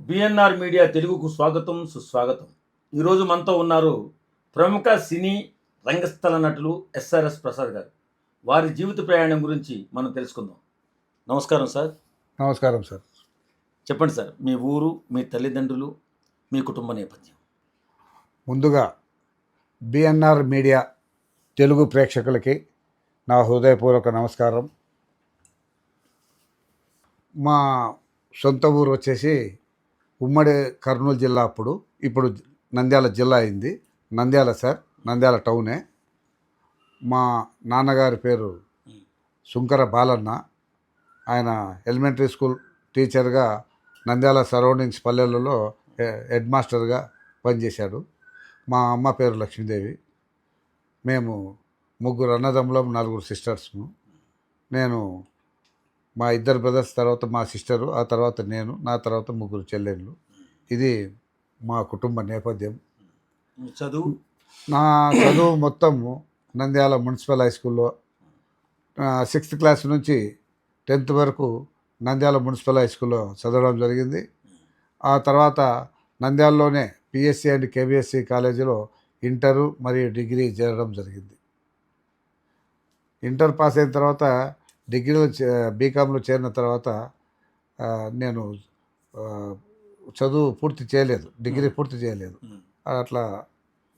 BNR media తెలుగుకు స్వాగతం సుస్వాగతం. ఈరోజు మనతో ఉన్నారు ప్రముఖ సినీ రంగస్థల నటులు ఎస్ఆర్ఎస్ ప్రసాద్ గారు. వారి జీవిత ప్రయాణం గురించి మనం తెలుసుకుందాం. నమస్కారం సార్. నమస్కారం సార్. చెప్పండి సార్, మీ ఊరు, మీ తల్లిదండ్రులు, మీ కుటుంబ నేపథ్యం. ముందుగా బిఎన్ఆర్ మీడియా తెలుగు ప్రేక్షకులకి నా హృదయపూర్వక నమస్కారం. మా సొంత ఊరు వచ్చేసి ఉమ్మడి కర్నూలు జిల్లా, ఇప్పుడు నంద్యాల జిల్లా అయింది. నంద్యాల సార్, నంద్యాల టౌనే. మా నాన్నగారి పేరు సుంకర బాలన్న. ఆయన ఎలిమెంటరీ స్కూల్ టీచర్గా నంద్యాల సరౌండింగ్స్ పల్లెలలో హెడ్ మాస్టర్గా పనిచేశాడు. మా అమ్మ పేరు లక్ష్మీదేవి. మేము ముగ్గురు అన్నదమ్ములం, 4 సిస్టర్స్ము. నేను, మా 2 బ్రదర్స్, తర్వాత మా సిస్టరు, ఆ తర్వాత నేను, నా తర్వాత 3 చెల్లెళ్ళు. ఇది మా కుటుంబ నేపథ్యం. చదువు? నా చదువు మొత్తము నంద్యాల మున్సిపల్ హై స్కూల్లో 6th క్లాస్ నుంచి 10th వరకు నంద్యాల మున్సిపల్ హై స్కూల్లో చదవడం జరిగింది. ఆ తర్వాత నంద్యాలలోనే పిఎస్సి అండ్ కేబిఎస్సి కాలేజీలో ఇంటరు మరియు డిగ్రీ చేరడం జరిగింది. ఇంటర్ పాస్ అయిన తర్వాత డిగ్రీలో బీకామ్లో చేరిన తర్వాత నేను చదువు పూర్తి చేయలేదు, డిగ్రీ పూర్తి చేయలేదు. అట్లా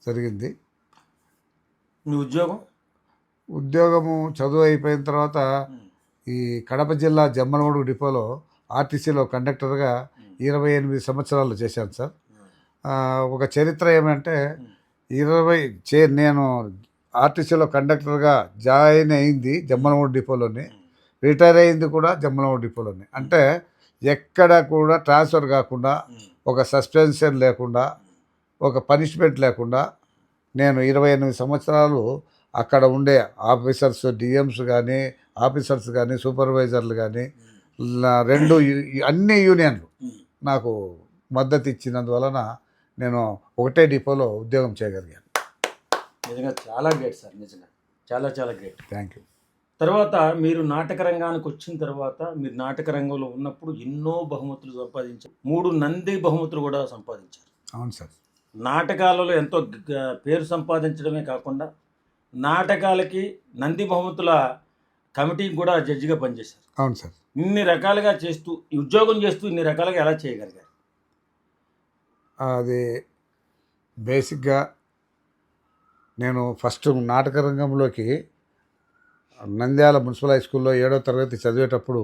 జరిగింది. మీ ఉద్యోగము చదువు అయిపోయిన తర్వాత ఈ కడప జిల్లా జమ్మలమడుగు డిపోలో ఆర్టీసీలో కండక్టర్గా 28 సంవత్సరాలు చేశాను సార్. ఒక చరిత్ర ఏమంటే, నేను ఆర్టీసీలో కండక్టర్గా జాయిన్ అయింది జమ్మలమడుగు డిపోలోనే, రిటైర్ అయింది కూడా జమ్మలమడుగు డిపోలోనే. అంటే ఎక్కడ కూడా ట్రాన్స్ఫర్ కాకుండా, ఒక సస్పెన్షన్ లేకుండా, ఒక పనిష్మెంట్ లేకుండా నేను 28 సంవత్సరాలు అక్కడ ఉండే ఆఫీసర్స్, డిఎంస్ కానీ, ఆఫీసర్స్ కానీ, సూపర్వైజర్లు కానీ, అన్ని యూనియన్లు నాకు మద్దతు ఇచ్చినందువలన నేను ఒకటే డిపోలో ఉద్యోగం చేయగలిగాను. నిజంగా చాలా గ్రేట్ సార్, నిజంగా చాలా చాలా గ్రేట్. Thank you. తర్వాత మీరు నాటక రంగానికి వచ్చిన తర్వాత, మీరు నాటక రంగంలో ఉన్నప్పుడు ఎన్నో బహుమతులు సంపాదించారు. 3 నంది బహుమతులు కూడా సంపాదించారు. అవును సార్. నాటకాలలో ఎంతో పేరు సంపాదించడమే కాకుండా నాటకాలకి నంది బహుమతుల కమిటీకి కూడా జడ్జిగా పనిచేశారు. అవును సార్. ఇన్ని రకాలుగా చేస్తూ, ఉద్యోగం చేస్తూ ఇన్ని రకాలుగా ఎలా చేయగలిగారు? అది బేసిక్గా నేను ఫస్ట్ నాటక రంగంలోకి నంద్యాల మున్సిపల్ హై స్కూల్లో 7వ తరగతి చదివేటప్పుడు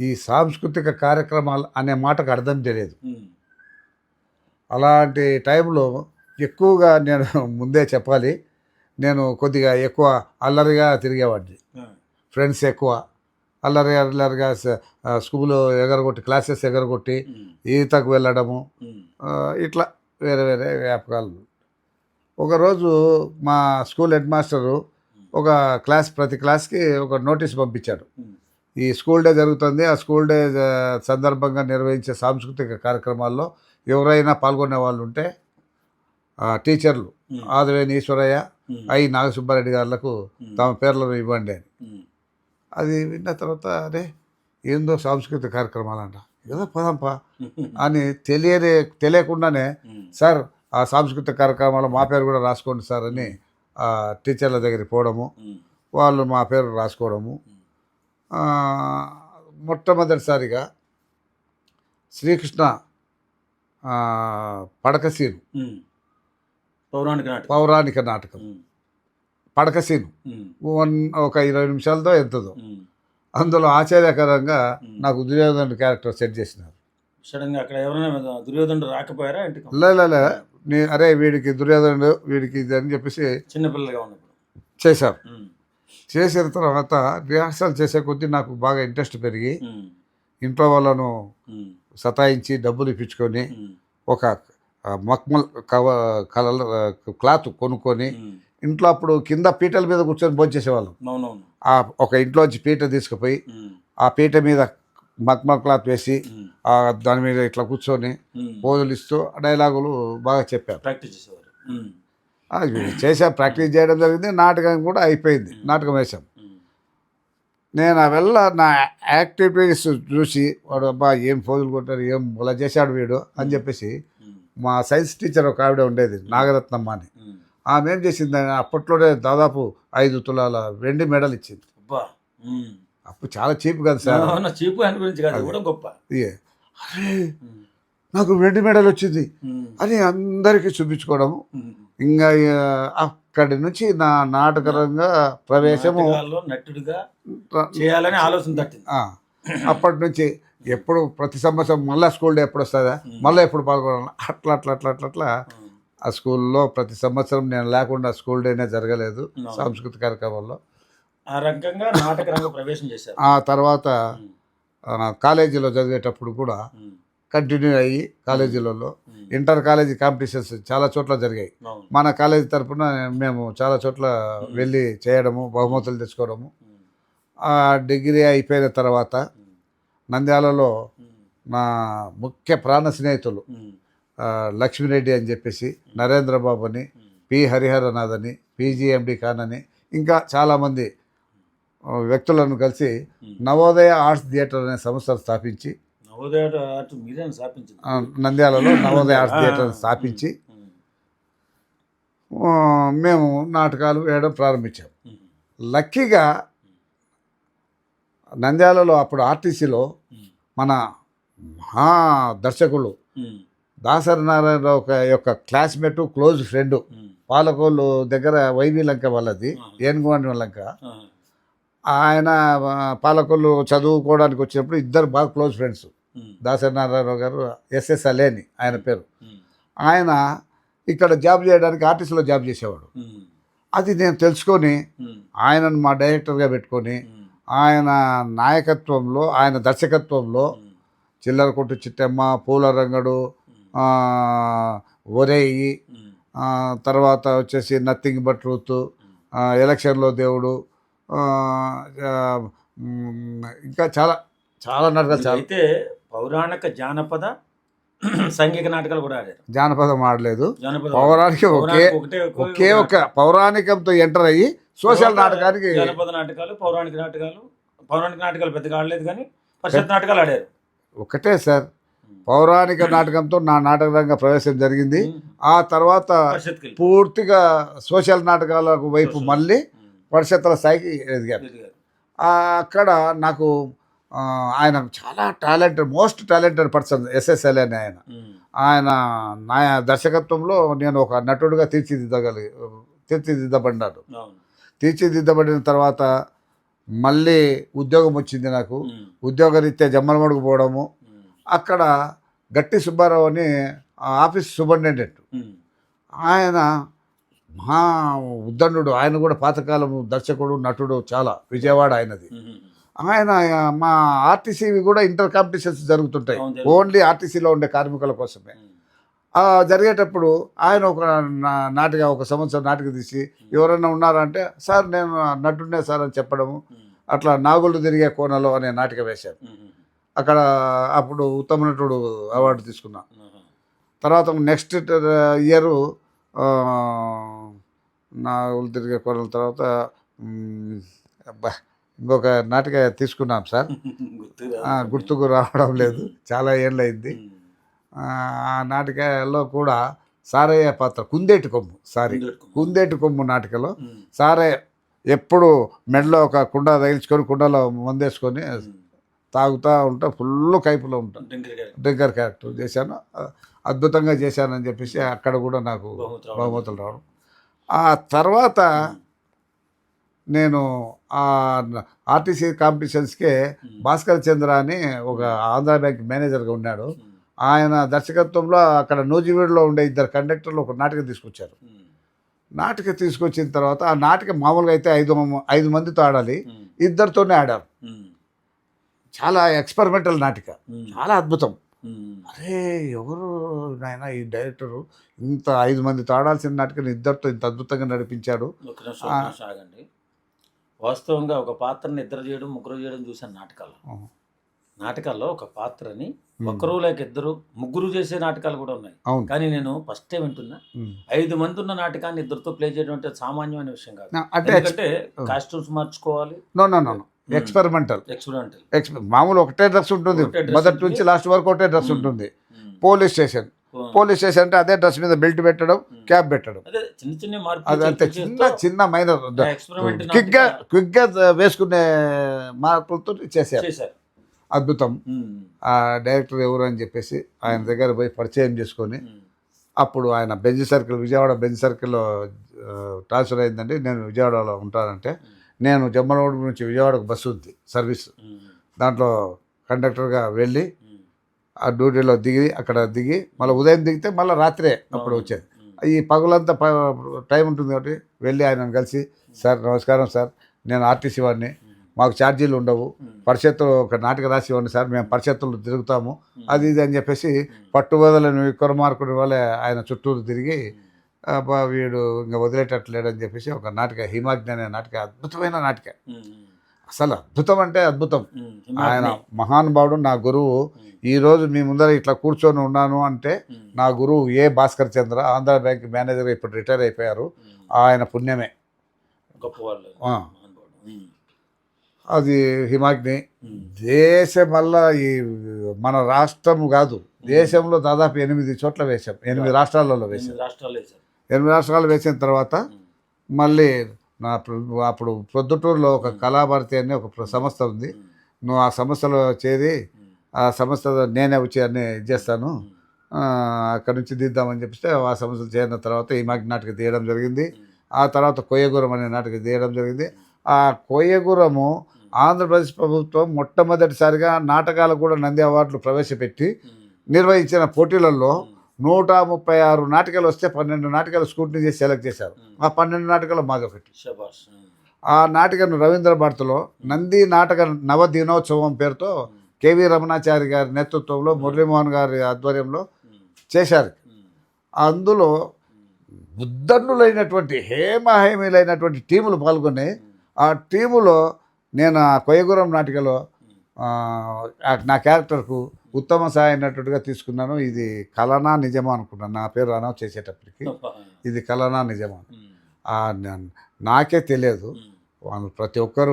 ఈ సాంస్కృతిక కార్యక్రమాలు అనే మాటకు అర్థం తెలియదు. అలాంటి టైంలో ఎక్కువగా నేను ముందే చెప్పాలి, నేను కొద్దిగా ఎక్కువ అల్లరిగా తిరిగేవాడిని. ఫ్రెండ్స్ ఎక్కువ అల్లరిగా స్కూల్లో ఎగరగొట్టి, క్లాసెస్ ఎగరగొట్టి ఈతకు వెళ్ళడము, ఇట్లా వేరే వేరే వ్యాపకాలు. ఒకరోజు మా స్కూల్ హెడ్ మాస్టరు ప్రతి క్లాస్కి ఒక నోటీస్ పంపించాడు. ఈ స్కూల్ డే జరుగుతుంది, ఆ స్కూల్ డే సందర్భంగా నిర్వహించే సాంస్కృతిక కార్యక్రమాల్లో ఎవరైనా పాల్గొనే వాళ్ళు ఉంటే టీచర్లు ఆదివేని ఈశ్వరయ్య, ఐ నాగసుబ్బారెడ్డి గారులకు తమ పేర్లను ఇవ్వండి అని. అది విన్న తర్వాత, అరే ఏందో సాంస్కృతిక కార్యక్రమాలు అంట, ఏదో పదంపా అని తెలియకుండానే, సార్ ఆ సాంస్కృతిక కార్యక్రమాలు మా పేరు కూడా రాసుకోండి సార్ అని టీచర్ల దగ్గరికి పోవడము, వాళ్ళు మా పేరు రాసుకోవడము. మొట్టమొదటిసారిగా శ్రీకృష్ణ పడకసీను పౌరాణిక నాటకం పడకసీను ఒక 20 నిమిషాలతో ఎంతదో, అందులో ఆశ్చర్యకరంగా నాకు దుర్యోధనుడు క్యారెక్టర్ సెట్ చేసినారు. సడన్గా అక్కడ ఎవరైనా దుర్యోధనుడు రాకపోయారా? అరే వీడికి దుర్యోధనుడు, వీడికి ఇది అని చెప్పేసి చిన్నపిల్లలుగా ఉన్నప్పుడు చేశారు. చేసిన తర్వాత రిహార్సల్ చేసే కొద్దీ నాకు బాగా ఇంట్రెస్ట్ పెరిగి, ఇంట్లో వాళ్ళను సతాయించి డబ్బులు ఇప్పించుకొని ఒక మక్మల్ క్లాత్ కొనుక్కొని ఇంట్లో, అప్పుడు కింద పీటల మీద కూర్చొని భోంచేసేవాళ్ళం. ఒక ఇంట్లోంచి పీట తీసుకుపోయి ఆ పీట మీద మక్మల్ క్లాత్ వేసి దాని మీద ఇట్లా కూర్చొని పోజులు ఇస్తూ డైలాగులు బాగా చెప్పారు. ప్రాక్టీస్ చేయడం జరిగింది. నాటకం కూడా అయిపోయింది, నాటకం వేశాం. నేను అవెల్ల నా యాక్టివిటీస్ చూసి వాడు అబ్బా ఏం ఫోజులు కొట్టారు, ఏం ఇలా చేశాడు వీడు అని చెప్పేసి మా సైన్స్ టీచర్ ఒక ఆవిడ ఉండేది, నాగరత్నమ్మ అని. ఆమె ఏం చేసింది, అప్పట్లోనే దాదాపు 5 తులాల వెండి మెడల్ ఇచ్చింది. అప్పుడు చాలా చీప్ కదా సార్. చీపు అని గురించి కాదు, కూడా గొప్ప. అరే నాకు వెండి మెడల్ వచ్చింది అని అందరికీ చూపించుకోవడము. ఇంకా అక్కడి నుంచి నా నాటకరంగా ప్రవేశము నటుడిగా చేయాలని ఆలోచన తట్టింది. అప్పటి నుంచి ఎప్పుడు ప్రతి సంవత్సరం మళ్ళీ స్కూల్ డే ఎప్పుడు వస్తుందా, మళ్ళీ ఎప్పుడు పాల్గొనాలి, అట్లా అట్లా అట్లా అట్లా అట్లా ఆ స్కూల్లో ప్రతి సంవత్సరం నేను లేకుండా స్కూల్ డేనే జరగలేదు సాంస్కృతిక కార్యక్రమాల్లో. ఆ రకంగా నాటక రంగ ప్రవేశం చేశారు. ఆ తర్వాత కాలేజీలో చదివేటప్పుడు కూడా కంటిన్యూ అయ్యి కాలేజీలలో ఇంటర్ కాలేజీ కాంపిటీషన్స్ చాలా చోట్ల జరిగాయి. మన కాలేజీ తరఫున మేము చాలా చోట్ల వెళ్ళి చేయడము, బహుమతులు తెచ్చుకోవడము. ఆ డిగ్రీ అయిపోయిన తర్వాత నంద్యాలలో నా ముఖ్య ప్రాణ స్నేహితులు లక్ష్మీరెడ్డి అని చెప్పేసి, నరేంద్రబాబు అని, పి హరిహరనాథ్ అని, పిజిఎండి ఖాన్ అని, ఇంకా చాలామంది వ్యక్తులను కలిసి నవోదయ ఆర్ట్స్ థియేటర్ అనే సంస్థను స్థాపించి, నంద్యాలలో నవోదయ ఆర్ట్స్ థియేటర్ స్థాపించి మేము నాటకాలు వేయడం ప్రారంభించాం. లక్కీగా నంద్యాలలో అప్పుడు ఆర్టీసీలో మన మహా దర్శకులు దాసరి నారాయణరావు యొక్క క్లాస్మేట్, క్లోజ్ ఫ్రెండ్, పాలకోళ్ళు దగ్గర వైవి లంక వాళ్ళది, ఏనుగువాణి లంక. ఆయన పాలకొల్లు చదువుకోవడానికి వచ్చినప్పుడు ఇద్దరు బాగా క్లోజ్ ఫ్రెండ్స్. దాసరి నారాయణరావు గారు, ఎస్ఎస్ అలేని ఆయన పేరు. ఆయన ఇక్కడ జాబ్ చేయడానికి ఆర్టీసీలో జాబ్ చేసేవాడు. అది నేను తెలుసుకొని ఆయనను మా డైరెక్టర్గా పెట్టుకొని ఆయన నాయకత్వంలో, ఆయన దర్శకత్వంలో చిల్లర కొట్టు చిట్టమ్మ, పూల రంగడు, ఒరేయి, తర్వాత వచ్చేసి నథింగ్ బట్ ట్రూత్, ఎలక్షన్లో దేవుడు, ఇంకా చాలా చాలా నాటకాలు. చాలా అయితే పౌరాణిక జానపద సంఘిక నాటకాలు కూడా ఆడారు. జానపదం ఆడలేదు, పౌరాణిక ఒకే ఒక పౌరాణికంతో ఎంటర్ అయ్యి సోషల్ నాటకానికి. జానపద నాటకాలు, పౌరాణిక నాటకాలు పెద్దగా ఆడలేదు, కానీ పరిషత్ నాటకాలు ఆడారు. ఒకటే సార్, పౌరాణిక నాటకంతో నా నాటక రంగ ప్రవేశం జరిగింది. ఆ తర్వాత పూర్తిగా సోషల్ నాటకాల వైపు మళ్ళీ పరిషత్తుల స్థాయికి ఎదిగారు. అక్కడ నాకు ఆయన చాలా మోస్ట్ టాలెంటెడ్ పర్సన్ ఎస్ఎస్ఎల్ అని ఆయన నా దర్శకత్వంలో నేను ఒక నటుడుగా తీర్చిదిద్దబడ్డాడు. తీర్చిదిద్దబడిన తర్వాత మళ్ళీ ఉద్యోగం వచ్చింది నాకు. ఉద్యోగరీత్యా జమ్మలమడుగు పోవడము. అక్కడ గట్టి సుబ్బారావు అని ఆఫీస్ సూపరింటెండెంట్, ఆయన మహా ఉద్దండు. ఆయన కూడా పాతకాలం దర్శకుడు, నటుడు, చాలా విజయవాడ ఆయనది. ఆయన మా ఆర్టీసీవి కూడా ఇంటర్ కాంపిటీషన్స్ జరుగుతుంటాయి, ఓన్లీ ఆర్టీసీలో ఉండే కార్మికుల కోసమే. జరిగేటప్పుడు ఆయన ఒక సంవత్సరం నాటిక తీసి ఎవరైనా ఉన్నారంటే, సార్ నేను నటుడినే సార్ అని చెప్పడము. అట్లా నాగులు తిరిగే కోనలో అనే నాటిక వేశాను. అక్కడ అప్పుడు ఉత్తమ నటుడు అవార్డు తీసుకున్నా. తర్వాత నెక్స్ట్ ఇయర్ నాగులు తిరిగే కోనల తర్వాత ఇంకొక నాటిక తీసుకున్నాం సార్, గుర్తుకు రావడం లేదు, చాలా ఏళ్ళు అయింది. ఆ నాటికలో కూడా సారయ్య పాత్ర, కుందేటి కొమ్ము నాటికలో సారయ్య ఎప్పుడు మెడలో ఒక కుండ తగిలించుకొని కుండలో మందేసుకొని తాగుతూ ఉంటా, ఫుల్ కైపులో ఉంటాను. డ్రింకర్ క్యారెక్టర్ చేశాను, అద్భుతంగా చేశానని చెప్పేసి అక్కడ కూడా నాకు బహుమతులు రావడం. ఆ తర్వాత నేను ఆర్టీసీ కాంపిటీషన్స్కే భాస్కర్ చంద్ర అని ఒక ఆంధ్ర బ్యాంక్ మేనేజర్గా ఉన్నాడు. ఆయన దర్శకత్వంలో అక్కడ నూజివీడులో ఉండే 2 కండక్టర్లు ఒక నాటకం తీసుకొచ్చారు. నాటకం తీసుకొచ్చిన తర్వాత ఆ నాటకం మామూలుగా అయితే 5 మందితో ఆడాలి, 2తోనే ఆడారు. చాలా ఎక్స్పెరిమెంటల్ నాటిక, చాలా అద్భుతం. అరే ఎవరు నాయన ఈ డైరెక్టరు, ఇంత 5 మందితో ఆడాల్సిన నాటకం 2 ఇంత అద్భుతంగా నడిపించాడు. వాస్తవంగా ఒక పాత్రని 2 చేయడం, 3 చేయడం చూశాను నాటకాల్లో. ఒక పాత్రని 1 లేక 2, 3 చేసే నాటకాలు కూడా ఉన్నాయి. కానీ నేను ఫస్ట్ టైం వింటున్నా 5 మంది ఉన్న నాటకాన్ని 2తో ప్లే చేయడం అంటే సామాన్యమైన విషయం కాదు. ఎందుకంటే కాస్ట్యూమ్స్ మార్చుకోవాలి, ఎక్స్పెరిమెంటల్. ఎక్స్పెరిమెంటల్. మామూలు ఒకటే డ్రెస్ ఉంటుంది, ఒకటే డ్రెస్ మొదటి ఉంటుంది. నుంచి లాస్ట్ వరకు ఒకటే డ్రెస్ ఉంటుంది. ఉమ్. పోలీస్ స్టేషన్ అంటే అదే డ్రెస్ మీద బెల్ట్ పెట్టడం, క్యాప్ పెట్టడం, అదే చిన్న చిన్న అది అంతే. చిన్న మైనర్ ఎక్స్పెరిమెంట్ క్విక్గా వేసుకునే మార్పులతో చేశారు. చేశారు. అద్భుతం. ఆ డైరెక్టర్ ఎవరు అని చెప్పేసి ఆయన దగ్గర పోయి పరిచయం చేసుకొని, అప్పుడు ఆయన విజయవాడ బెంజ్ సర్కిల్లో ట్రాన్స్ఫర్ అయిందండి. నేను విజయవాడలో ఉంటానంటే, నేను జమ్మలమూడి నుంచి విజయవాడకు బస్సు ఉంది సర్వీస్, దాంట్లో కండక్టర్గా వెళ్ళి ఆ డ్యూటీలో అక్కడ దిగి మళ్ళీ ఉదయం దిగితే మళ్ళీ రాత్రే అప్పుడు వచ్చేది. ఈ పగులంతా టైం ఉంటుంది కాబట్టి వెళ్ళి ఆయనను కలిసి, సార్ నమస్కారం సార్, నేను ఆర్టీసీ వాడిని, మాకు ఛార్జీలు ఉండవు, పరిషత్తులో ఒక నాటక రాసి ఇవ్వండి సార్, మేము పరిషత్తులు తిరుగుతాము, అది ఇది అని చెప్పేసి పట్టుబదలని విక్రమార్కుడి వల్ల ఆయన చుట్టూరు తిరిగి, వీడు ఇంకా వదిలేటట్లేడని చెప్పేసి ఒక నాటిక, హిమాగ్ని అనే నాటిక, అద్భుతమైన నాటిక, అసలు అద్భుతం అంటే అద్భుతం. ఆయన మహానుభావుడు, నా గురువు. ఈరోజు మీ ముందర ఇట్లా కూర్చొని ఉన్నాను అంటే నా గురువు ఏ భాస్కర్ చంద్ర, ఆంధ్ర బ్యాంక్ మేనేజర్గా ఇప్పుడు రిటైర్ అయిపోయారు, ఆయన పుణ్యమే. అది హిమాగ్ని. దేశం వల్ల ఈ మన రాష్ట్రం కాదు, దేశంలో దాదాపు 8 చోట్ల వేశాం, 8 రాష్ట్రాలలో వేశాం. 8 రాష్ట్రాలు వేసిన తర్వాత మళ్ళీ అప్పుడు ప్రొద్దుటూరులో ఒక కళాభారతి అనే ఒక సంస్థ ఉంది. నువ్వు ఆ సంస్థలో చేరి, ఆ సంస్థ నేనే వచ్చి అన్నీ చేస్తాను, అక్కడ నుంచి దిద్దామని చెప్పిస్తే ఆ సంస్థలు చేరిన తర్వాత ఈ మాకి నాటక తీయడం జరిగింది. ఆ తర్వాత కొయ్యగూరం అనే నాటక తీయడం జరిగింది. ఆ కొయ్యగూరము ఆంధ్రప్రదేశ్ ప్రభుత్వం మొట్టమొదటిసారిగా నాటకాలకు కూడా నంది అవార్డులు ప్రవేశపెట్టి నిర్వహించిన పోటీలలో 136 నాటకాలు వస్తే 12 నాటకాలు స్కూటినీ చేసి సెలెక్ట్ చేశారు. ఆ 12 నాటకాలు మాదొకటి. ఆ నాటకను రవీంద్ర భారతిలో నంది నాటక నవ దినోత్సవం పేరుతో కేవీ రమణాచారి గారి నేతృత్వంలో, మురళీమోహన్ గారి ఆధ్వర్యంలో చేశారు. అందులో ఉద్దండులైనటువంటి హేమహేమీలైనటువంటి టీములు పాల్గొని, ఆ టీములో నేను ఆ కొయ్యగూరం నాటికలో నా క్యారెక్టర్కు ఉత్తమ సాయి నటుడిగా తీసుకున్నాను. ఇది కలనా నిజమా అనుకున్నాను, నా పేరు అనౌన్స్ చేసేటప్పటికి ఇది కలనా నిజమా. నాకే తెలియదు, వాళ్ళు ప్రతి ఒక్కరు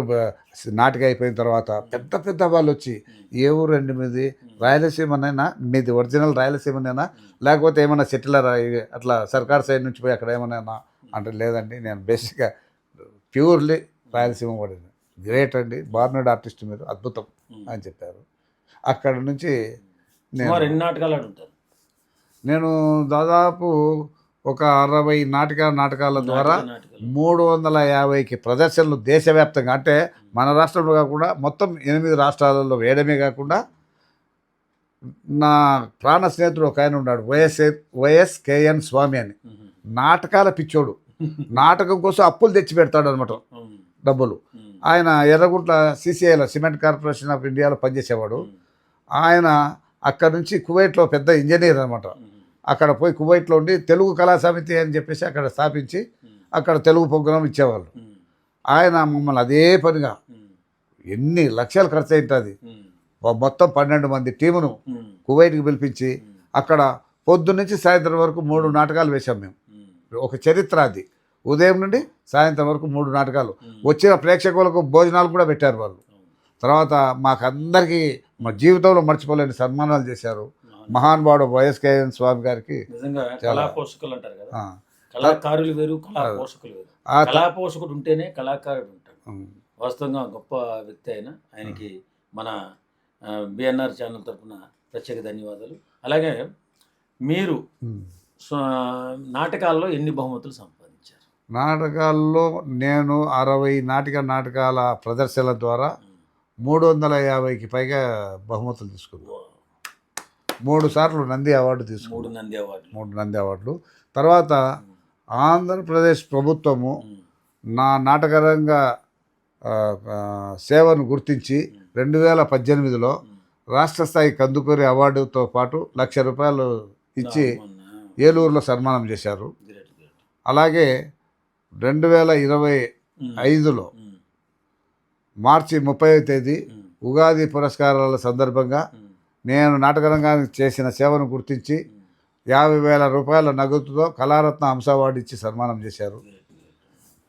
నాటిక అయిపోయిన తర్వాత పెద్ద పెద్ద వాళ్ళు వచ్చి, ఏ ఊరండి మీది, రాయలసీమనైనా, మీది ఒరిజినల్ రాయలసీమనైనా, లేకపోతే ఏమైనా సెటిలర్ అట్లా సర్కార్ సైడ్ నుంచి పోయి అక్కడ ఏమైనా అంటే, లేదండి నేను బేసిక్గా ప్యూర్లీ రాయలసీమ వాడిని. గ్రేట్ అండి, బార్నర్డ్ ఆర్టిస్ట్ మీరు, అద్భుతం అని చెప్పారు. అక్కడ నుంచి నేను దాదాపు ఒక 60 నాటకాల ద్వారా 350కి ప్రదర్శనలు దేశవ్యాప్తంగా, అంటే మన రాష్ట్రంలో కాకుండా మొత్తం 8 రాష్ట్రాలలో వేయడమే కాకుండా, నా ప్రాణ స్నేహితుడు ఒక ఆయన ఉన్నాడు, వైఎస్ స్వామి అని, నాటకాల పిచ్చోడు. నాటకం కోసం అప్పులు తెచ్చి పెడతాడు అనమాట, డబ్బులు. ఆయన ఎర్రగుంట్ల CCIలో, సిమెంట్ కార్పొరేషన్ ఆఫ్ ఇండియాలో పనిచేసేవాడు. ఆయన అక్కడ నుంచి కువైట్లో పెద్ద ఇంజనీర్ అనమాట. అక్కడ పోయి కువైట్లో ఉండి తెలుగు కళా సమితి అని చెప్పేసి అక్కడ స్థాపించి అక్కడ తెలుగు ప్రోగ్రాం ఇచ్చేవాళ్ళు. ఆయన మమ్మల్ని అదే పనిగా ఎన్ని లక్షలు ఖర్చు అయింటుంది, మొత్తం 12 మంది టీమును కువైట్కి పిలిపించి అక్కడ పొద్దున్నుంచి సాయంత్రం వరకు 3 నాటకాలు వేశాం మేము. ఒక చరిత్ర అది. ఉదయం నుండి సాయంత్రం వరకు 3 నాటకాలు. వచ్చిన ప్రేక్షకులకు భోజనాలు కూడా పెట్టారు వాళ్ళు. తర్వాత మాకందరికీ మా జీవితంలో మర్చిపోలేని సన్మానాలు చేశారు. మహానుభావుడు వైఎస్ స్వామి గారికి కళాపోషకులు అంటారు కదా, కళాకారులు వేరు, కళాపోషకులు వేరు. కళాపోషకుడు ఉంటేనే కళాకారుడు ఉంటాడు. వాస్తవంగా గొప్ప వ్యక్తి అయిన ఆయనకి మన BNR ఛానల్ తరఫున ప్రత్యేక ధన్యవాదాలు. అలాగే మీరు నాటకాల్లో ఎన్ని బహుమతులు సంపాదించారు? నాటకాల్లో నేను 60 నాటకాల ప్రదర్శనల ద్వారా 350కి పైగా బహుమతులు తీసుకున్నాను. 3 సార్లు నంది అవార్డు తీసుకున్నాను. 3 నంది అవార్డులు. తర్వాత ఆంధ్రప్రదేశ్ ప్రభుత్వము నా నాటకరంగ సేవను గుర్తించి 2018లో రాష్ట్ర స్థాయి కందుకూరి అవార్డుతో పాటు ₹1,00,000 ఇచ్చి ఏలూరులో సన్మానం చేశారు. అలాగే 2025లో మార్చి 30వ తేదీ ఉగాది పురస్కారాల సందర్భంగా నేను నాటకరంగానికి చేసిన సేవను గుర్తించి ₹50,000 నగదుతో కళారత్న హంస అవార్డు ఇచ్చి సన్మానం చేశారు.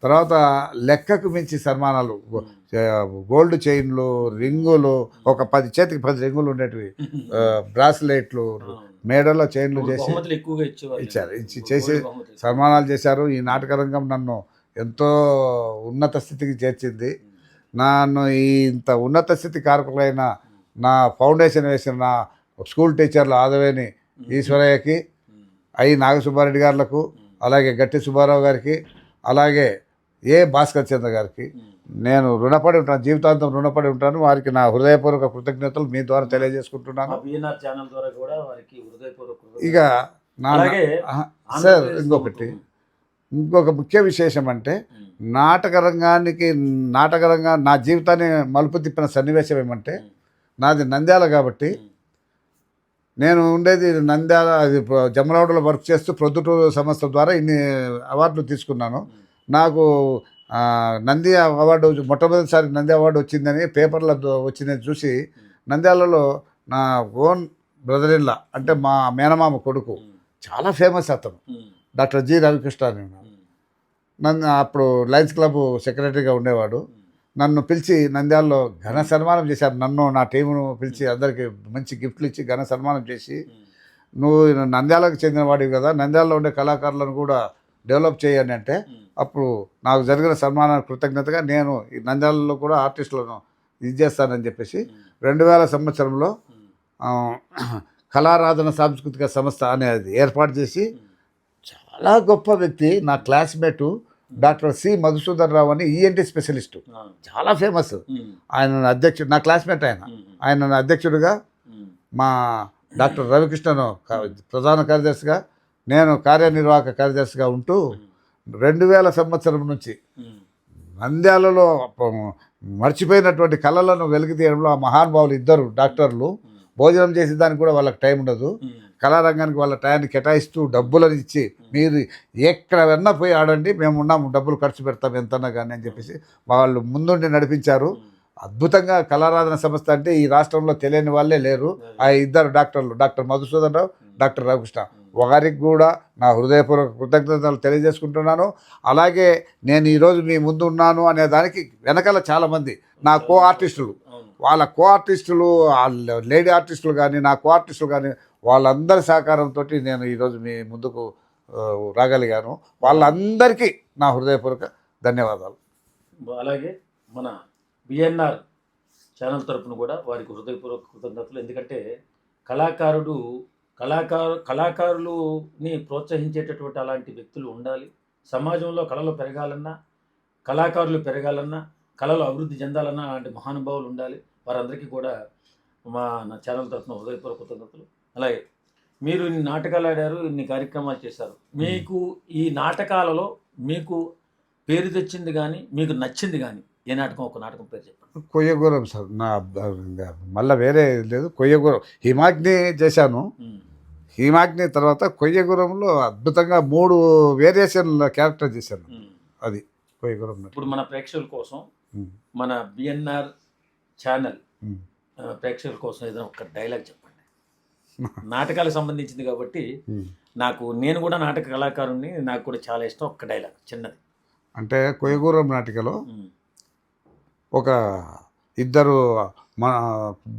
తర్వాత లెక్కకు మించి సన్మానాలు, గోల్డ్ చైన్లు, రింగులు, ఒక 10 చేతికి 10 రింగులు ఉండేటివి, బ్రాస్లెట్లు, మేడల్లో చైన్లు చేసి బహుమతులు ఎక్కువగా ఇచ్చేవాళ్ళు. ఇచ్చారు. చేసి సన్మానాలు చేశారు. ఈ నాటక రంగం నన్ను ఎంతో ఉన్నత స్థితికి చేర్చింది. నన్ను ఈ ఇంత ఉన్నత స్థితి కారకులైన నా ఫౌండేషన్ వేసిన నా స్కూల్ టీచర్లు ఆదవేని ఈశ్వరయ్యకి, ఐ నాగసుబ్బారెడ్డి గారులకు, అలాగే గట్టి సుబ్బారావు గారికి, అలాగే ఏ భాస్కర్ చంద్ర గారికి నేను రుణపడి ఉంటాను, జీవితాంతం రుణపడి ఉంటాను. వారికి నా హృదయపూర్వక కృతజ్ఞతలు మీ ద్వారా తెలియజేసుకుంటున్నాను. బిఎన్ఆర్ ఛానల్ ద్వారా కూడా వారికి హృదయపూర్వక. ఇక నా సార్ ఇంకొక ముఖ్య విశేషం అంటే నాటక రంగం నా జీవితాన్ని మలుపు తిప్పిన సన్నివేశం ఏమంటే, నాది నంద్యాల కాబట్టి నేను ఉండేది నంద్యాల, అది జమలవాడలో వర్క్ చేస్తూ ప్రొద్దుటూరు సంస్థ ద్వారా ఇన్ని అవార్డులు తీసుకున్నాను. నాకు నంది అవార్డు మొట్టమొదటిసారి నంది అవార్డు వచ్చిందని పేపర్లో వచ్చిందని చూసి నంద్యాలలో నా ఓన్ బ్రదర్ ఇన్ లా అంటే మా మేనమామ కొడుకు, చాలా ఫేమస్ అతను, డాక్టర్ జి రవికృష్ణ అని, నన్ను అప్పుడు లయన్స్ క్లబ్ సెక్రటరీగా ఉండేవాడు. నన్ను పిలిచి నంద్యాలలో ఘన సన్మానం చేశారు. నన్ను నా టీమును పిలిచి అందరికీ మంచి గిఫ్ట్లు ఇచ్చి ఘన సన్మానం చేసి, నువ్వు నంద్యాలకు చెందినవాడివి కదా, నంద్యాలలో ఉండే కళాకారులను కూడా డెవలప్ చేయని అంటే, అప్పుడు నాకు జరిగిన సన్మానానికి కృతజ్ఞతగా నేను ఈ నంద్యాలలో కూడా ఆర్టిస్టులను ఇది చేస్తానని చెప్పేసి 2000 సంవత్సరంలో కళారాధన సాంస్కృతిక సంస్థ అనేది ఏర్పాటు చేసి, చాలా గొప్ప వ్యక్తి నా క్లాస్మేటు డాక్టర్ సి మధుసూదన్ రావు అని ఈఎన్టీ స్పెషలిస్టు, చాలా ఫేమస్. ఆయన అధ్యక్షుడు, నా క్లాస్మేట్ ఆయన అధ్యక్షుడిగా, మా డాక్టర్ రవికృష్ణను ప్రధాన కార్యదర్శిగా, నేను కార్యనిర్వాహక కార్యదర్శిగా ఉంటూ 2000 సంవత్సరం నుంచి నంద్యాలలో మర్చిపోయినటువంటి కళలను వెలికి తీయడంలో ఆ మహానుభావులు ఇద్దరు డాక్టర్లు, భోజనం చేసే దానికి కూడా వాళ్ళకి టైం ఉండదు, కళారంగానికి వాళ్ళ టైంని కేటాయిస్తూ డబ్బులను ఇచ్చి, మీరు ఎక్కడన్నా పోయి ఆడండి, మేము ఉన్నాము, డబ్బులు ఖర్చు పెడతాం ఎంతన్నా కానీ అని చెప్పేసి వాళ్ళు ముందుండి నడిపించారు. అద్భుతంగా కళారాధన సంస్థ అంటే ఈ రాష్ట్రంలో తెలియని వాళ్ళే లేరు. ఆ ఇద్దరు డాక్టర్లు, డాక్టర్ మధుసూదన్ రావు, డాక్టర్ రవికృష్ణ, వారికి కూడా నా హృదయపూర్వక కృతజ్ఞతలు తెలియజేసుకుంటున్నాను. అలాగే నేను ఈరోజు మీ ముందు ఉన్నాను అనే దానికి వెనకాల చాలామంది నా కో ఆర్టిస్టులు, వాళ్ళ కో ఆర్టిస్టులు, లేడీ ఆర్టిస్టులు కానీ, నా కో ఆర్టిస్టులు కానీ, వాళ్ళందరి సహకారంతో నేను ఈరోజు మీ ముందుకు రాగలిగాను. వాళ్ళందరికీ నా హృదయపూర్వక ధన్యవాదాలు. అలాగే మన బిఎన్ఆర్ ఛానల్ తరపున కూడా వారికి హృదయపూర్వక కృతజ్ఞతలు. ఎందుకంటే కళాకారులని ప్రోత్సహించేటటువంటి అలాంటి వ్యక్తులు ఉండాలి. సమాజంలో కళలు పెరగాలన్నా, కళాకారులు పెరగాలన్నా, కళలు అభివృద్ధి చెందాలన్నా అలాంటి మహానుభావులు ఉండాలి. వారందరికీ కూడా నా ఛానల్ తరఫున హృదయపూర్వక కృతజ్ఞతలు. అలాగే మీరు ఇన్ని నాటకాలు ఆడారు, ఇన్ని కార్యక్రమాలు చేశారు. మీకు ఈ నాటకాలలో మీకు పేరు తెచ్చింది కానీ, మీకు నచ్చింది కానీ ఏ నాటకం, ఒక నాటకం పేరు చెప్పండి. కొయ్యగూరం సార్, నా మళ్ళీ వేరే లేదు. కొయ్యగూరం హిమాగ్ని చేశాను. హిమాగ్ని తర్వాత కొయ్యగూరంలో అద్భుతంగా 3 వేరియేషన్ల క్యారెక్టర్ చేశాను. అది కొయ్యగూరం. ఇప్పుడు మన ప్రేక్షకుల కోసం, మన బిఎన్ఆర్ ఛానల్ ప్రేక్షకుల కోసం ఏదైనా ఒక డైలాగ్ చెప్పండి. నాటకాలకు సంబంధించింది కాబట్టి నేను కూడా నాటక కళాకారుణ్ణి, నాకు కూడా చాలా ఇష్టం. ఒక్క డైలాగ్ చిన్నది. అంటే కొయ్యగూరం నాటికలో ఒక ఇద్దరు మన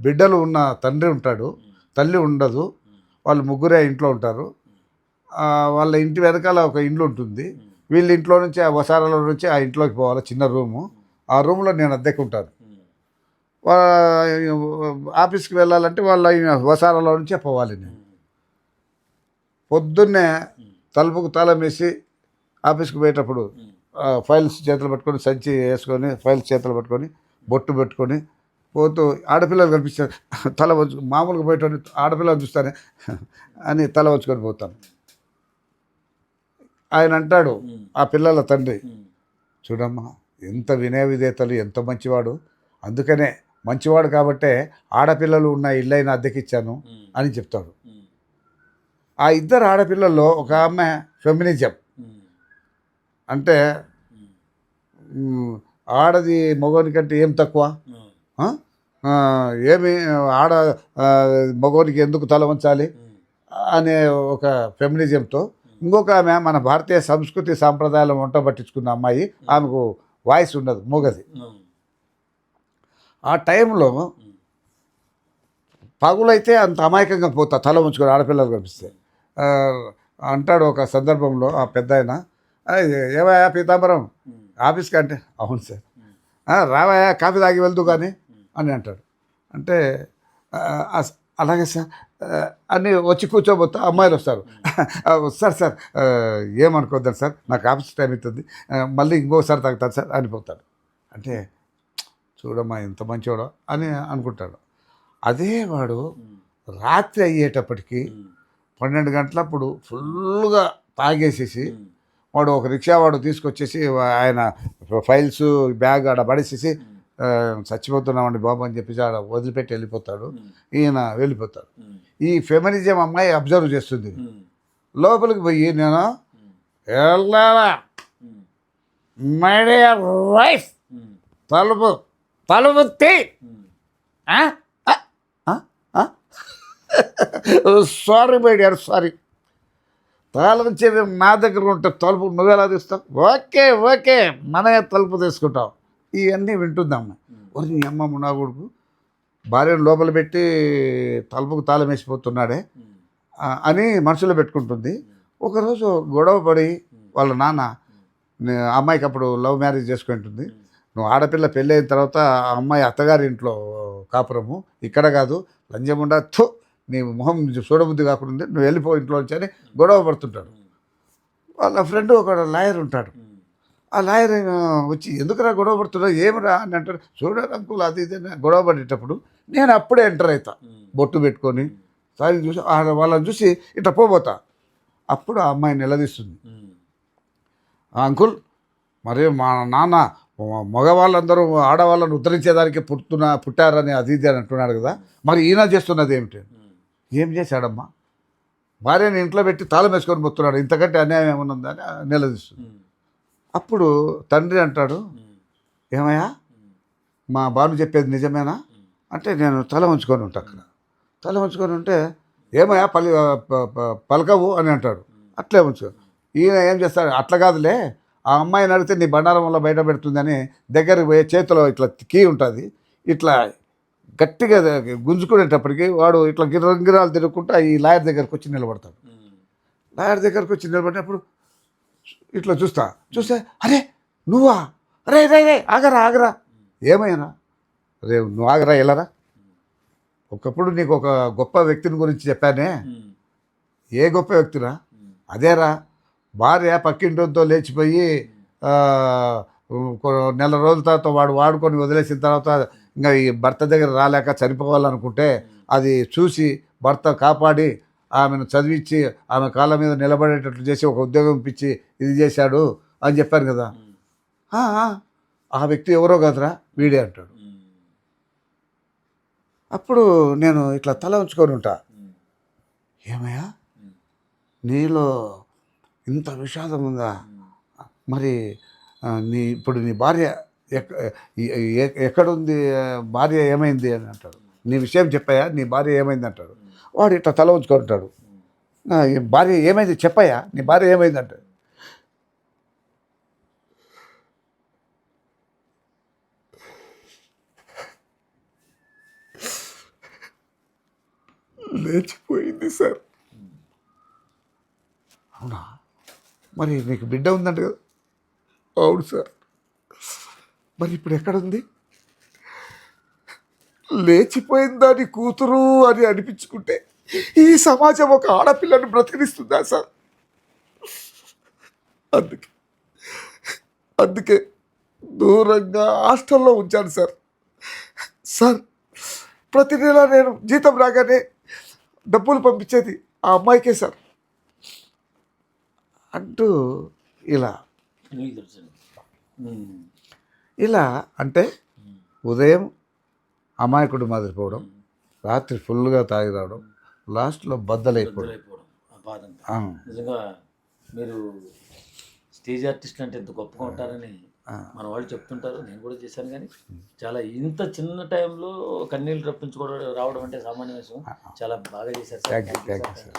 బిడ్డలు ఉన్న తండ్రి ఉంటాడు, తల్లి ఉండదు, వాళ్ళు ముగ్గురే ఇంట్లో ఉంటారు. వాళ్ళ ఇంటి వెనకాల ఒక ఇల్లు ఉంటుంది. వీళ్ళ ఇంట్లో నుంచి, ఆ వసారాల నుంచి ఆ ఇంట్లోకి పోవాలి, చిన్న రూము. ఆ రూమ్లో నేను అద్దెకు ఉంటాను. ఆఫీస్కి వెళ్ళాలంటే వాళ్ళ వసారాలో నుంచే పోవాలి. నేను పొద్దున్నే తలుపుకు తాళం వేసి ఆఫీస్కి పోయేటప్పుడు ఫైల్స్ చేతులు పట్టుకొని, సంచి వేసుకొని, ఫైల్స్ చేతులు పట్టుకొని, బొట్టు పెట్టుకొని పోతూ, ఆడపిల్లలు కనిపిస్తారు, తల వచ్చి మామూలుగా పోయేటోని ఆడపిల్లలు చూస్తానే అని తల వచ్చుకొని పోతాను. ఆయన అంటాడు, ఆ పిల్లల తండ్రి, చూడమ్మా ఎంత వినయ విధేతలు, ఎంత మంచివాడు, అందుకనే మంచివాడు కాబట్టే ఆడపిల్లలు ఉన్న ఇల్లైనా అద్దెకిచ్చాను అని చెప్తాడు. ఆ ఇద్దరు ఆడపిల్లల్లో ఒక ఆమె ఫెమినిజం, అంటే ఆడది మగవాని కంటే ఏం తక్కువ, ఏమి మగవానికి ఎందుకు తల వంచాలి అనే ఒక ఫెమినిజంతో ఇంకొక ఆమె మన భారతీయ సంస్కృతి సాంప్రదాయాల వంట పట్టించుకున్న అమ్మాయి, ఆమెకు వాయిస్ ఉండదు, మూగది. ఆ టైంలో పగులైతే అంత అమాయకంగా పోతా, తల ఉంచుకొని ఆడపిల్లలు కనిపిస్తే. ఆ, అంటాడు ఒక సందర్భంలో ఆ పెద్ద ఆయన, ఏవయా పీతాంబరం ఆఫీస్కి అంటే, అవును సార్. రావయా కాఫీ తాగి వెళ్తూ కానీ అని అంటాడు. అంటే అలాగే సార్ అని వచ్చి కూర్చోబోతా అమ్మాయిలు వస్తారు. సార్ సార్ ఏమనుకోద్దాం సార్, నాకు ఆఫీస్ టైం అవుతుంది, మళ్ళీ ఇంకోసారి తాగుతాను సార్ అనిపోతాడు. అంటే చూడమ్మా ఎంత మంచివాడో అని అనుకుంటాడు. అదే వాడు రాత్రి అయ్యేటప్పటికి 12 గంటలప్పుడు ఫుల్గా తాగేసేసి వాడు ఒక రిక్షా వాడు తీసుకొచ్చేసి ఆయన ఫైల్స్ బ్యాగ్ ఆడ పడేసేసి చచ్చిపోతున్నామండి బాబు అని చెప్పేసి ఆడ వదిలిపెట్టి వెళ్ళిపోతాడు. ఈయన వెళ్ళిపోతాడు. ఈ ఫెమినిజం అమ్మాయి అబ్జర్వ్ చేస్తుంది. లోపలికి పోయి నేను వెళ్ళాలా మై డియర్ వైఫ్ తలుపు తలుపు తీ, సారీ మై డియర్ సారీ, తాళం చెవి నా దగ్గర ఉంటే తలుపు నువ్వెలా తీస్తావు, ఓకే ఓకే మనమే తలుపు తీసుకుంటాం. ఇవన్నీ వింటుందమ్మ. ఒరి నీ అమ్మ నా కొడుకు భార్యను లోపల పెట్టి తలుపుకు తాళం వేసిపోతున్నాడే అని మనసులో పెట్టుకుంటుంది. ఒకరోజు గొడవ పడి వాళ్ళ నాన్న, అమ్మాయికి అప్పుడు లవ్ మ్యారేజ్ చేసుకుంటుంది, నువ్వు ఆడపిల్ల పెళ్ళి అయిన తర్వాత ఆ అమ్మాయి అత్తగారి ఇంట్లో కాపురము, ఇక్కడ కాదు లంజముండా థు నీ మొహం చూడబుద్ధి కాకుండా నువ్వు వెళ్ళిపో ఇంట్లో నుంచి అని గొడవ పడుతుంటాడు. వాళ్ళ ఫ్రెండ్ ఒక లాయర్ ఉంటాడు. ఆ లాయర్ వచ్చి ఎందుకురా గొడవ పడుతున్నావు ఏమిరా అని అంటాడు. చూడరు అంకుల్ అది ఇది గొడవ పడేటప్పుడు నేను అప్పుడే ఎంటర్ అవుతా బొట్టు పెట్టుకొని సారీ చూసి వాళ్ళని చూసి ఇట్లా పోబోతా. అప్పుడు ఆ అమ్మాయి నిలదీస్తుంది, అంకుల్ మరి మా నాన్న మగవాళ్ళందరూ ఆడవాళ్ళను ఉద్ధరించేదానికి పుట్టారని అది ఇది అని అంటున్నాడు కదా, మరి ఈయన చేస్తున్నది ఏమిటి? ఏం చేశాడమ్మా, భార్యని ఇంట్లో పెట్టి తాళం వేసుకొని పోతున్నాడు, ఇంతకంటే అన్యాయం ఏమన్నదని నిలదీస్తుంది. అప్పుడు తండ్రి అంటాడు, ఏమయ్యా మా బాను చెప్పేది నిజమేనా అంటే, నేను తల ఉంచుకొని ఉంటా అక్కడ. తల ఉంచుకొని ఉంటే ఏమయ్యా పలకవు అని అంటాడు. అట్లే ఉంచుకో. ఈయన ఏం చేస్తాడు, అట్లా కాదులే ఆ అమ్మాయిని అడిగితే నీ బండారం వల్ల బయట పెడుతుందని దగ్గరికి పోయే చేతిలో ఇట్లా కీ ఉంటుంది, ఇట్లా గట్టిగా గుంజుకునేటప్పటికి వాడు ఇట్లా గిరాలు తిరుగుకుంటా ఈ లాయర్ దగ్గరకు వచ్చి నిలబడతాడు. లాయర్ దగ్గరకు వచ్చి నిలబడినప్పుడు ఇట్లా చూస్తే అరే నువ్వా, అరే రే రే ఆగరా ఆగరా, ఏమైనా రే నువ్వు ఆగరా వెళ్ళరా, ఒకప్పుడు నీకు ఒక గొప్ప వ్యక్తిని గురించి చెప్పానే, ఏ గొప్ప వ్యక్తిరా, అదేరా భార్య పక్కింటితో లేచిపోయి నెల రోజుల తర్వాత వాడు వాడుకొని వదిలేసిన తర్వాత ఇంకా ఈ భర్త దగ్గర రాలేక చనిపోవాలనుకుంటే అది చూసి భర్త కాపాడి ఆమెను చదివించి ఆమె కాళ్ళ మీద నిలబడేటట్లు చేసి ఒక ఉద్యోగం ఇప్పించి ఇది చేశాడు అని చెప్పాను కదా, ఆ వ్యక్తి ఎవరో కదరా వీడే అంటాడు. అప్పుడు నేను ఇట్లా తల ఉంచుకొని ఉంటా, ఏమయ్యా నీలో ఇంత విషాదం ఉందా, మరి ఇప్పుడు నీ భార్య ఎక్కడుంది, భార్య ఏమైంది అని అంటాడు. నీ విషయం చెప్పాయా, నీ భార్య ఏమైంది అంటాడు. వాడు ఇట్లా తల ఉంచుకొని ఉంటాడు, భార్య ఏమైంది చెప్పాయా, నీ భార్య ఏమైంది అంటాడు. లేచిపోయింది సార్. అవునా, మరి నీకు బిడ్డ ఉందంట కదా, అవును సార్, మరి ఇప్పుడు ఎక్కడుంది, లేచిపోయిన దాని కూతురు అని అనిపించుకుంటే ఈ సమాజం ఒక ఆడపిల్లని బ్రతికిస్తుందా సార్? అందుకే దూరంగా హాస్టల్లో ఉంచాను సార్. సార్ ప్రతి నెల నేను జీతం రాగానే డబ్బులు పంపించేది ఆ అమ్మాయికే సార్ అంటూ ఇలా అంటే ఉదయం అమాయకుడు మాదిరిపోవడం, రాత్రి ఫుల్గా తాగి రావడం, లాస్ట్లో బద్దలైపోవడం. నిజంగా మీరు స్టేజ్ ఆర్టిస్ట్ అంటే ఎంత గొప్పగా ఉంటారని మన వాళ్ళు చెప్తుంటారు, నేను కూడా చేశాను. కానీ చాలా ఇంత చిన్న టైంలో కన్నీళ్ళు రప్పించుకోవడం రావడం అంటే సామాన్య విషయం. చాలా బాగా చేశారు సార్. Thank you sir.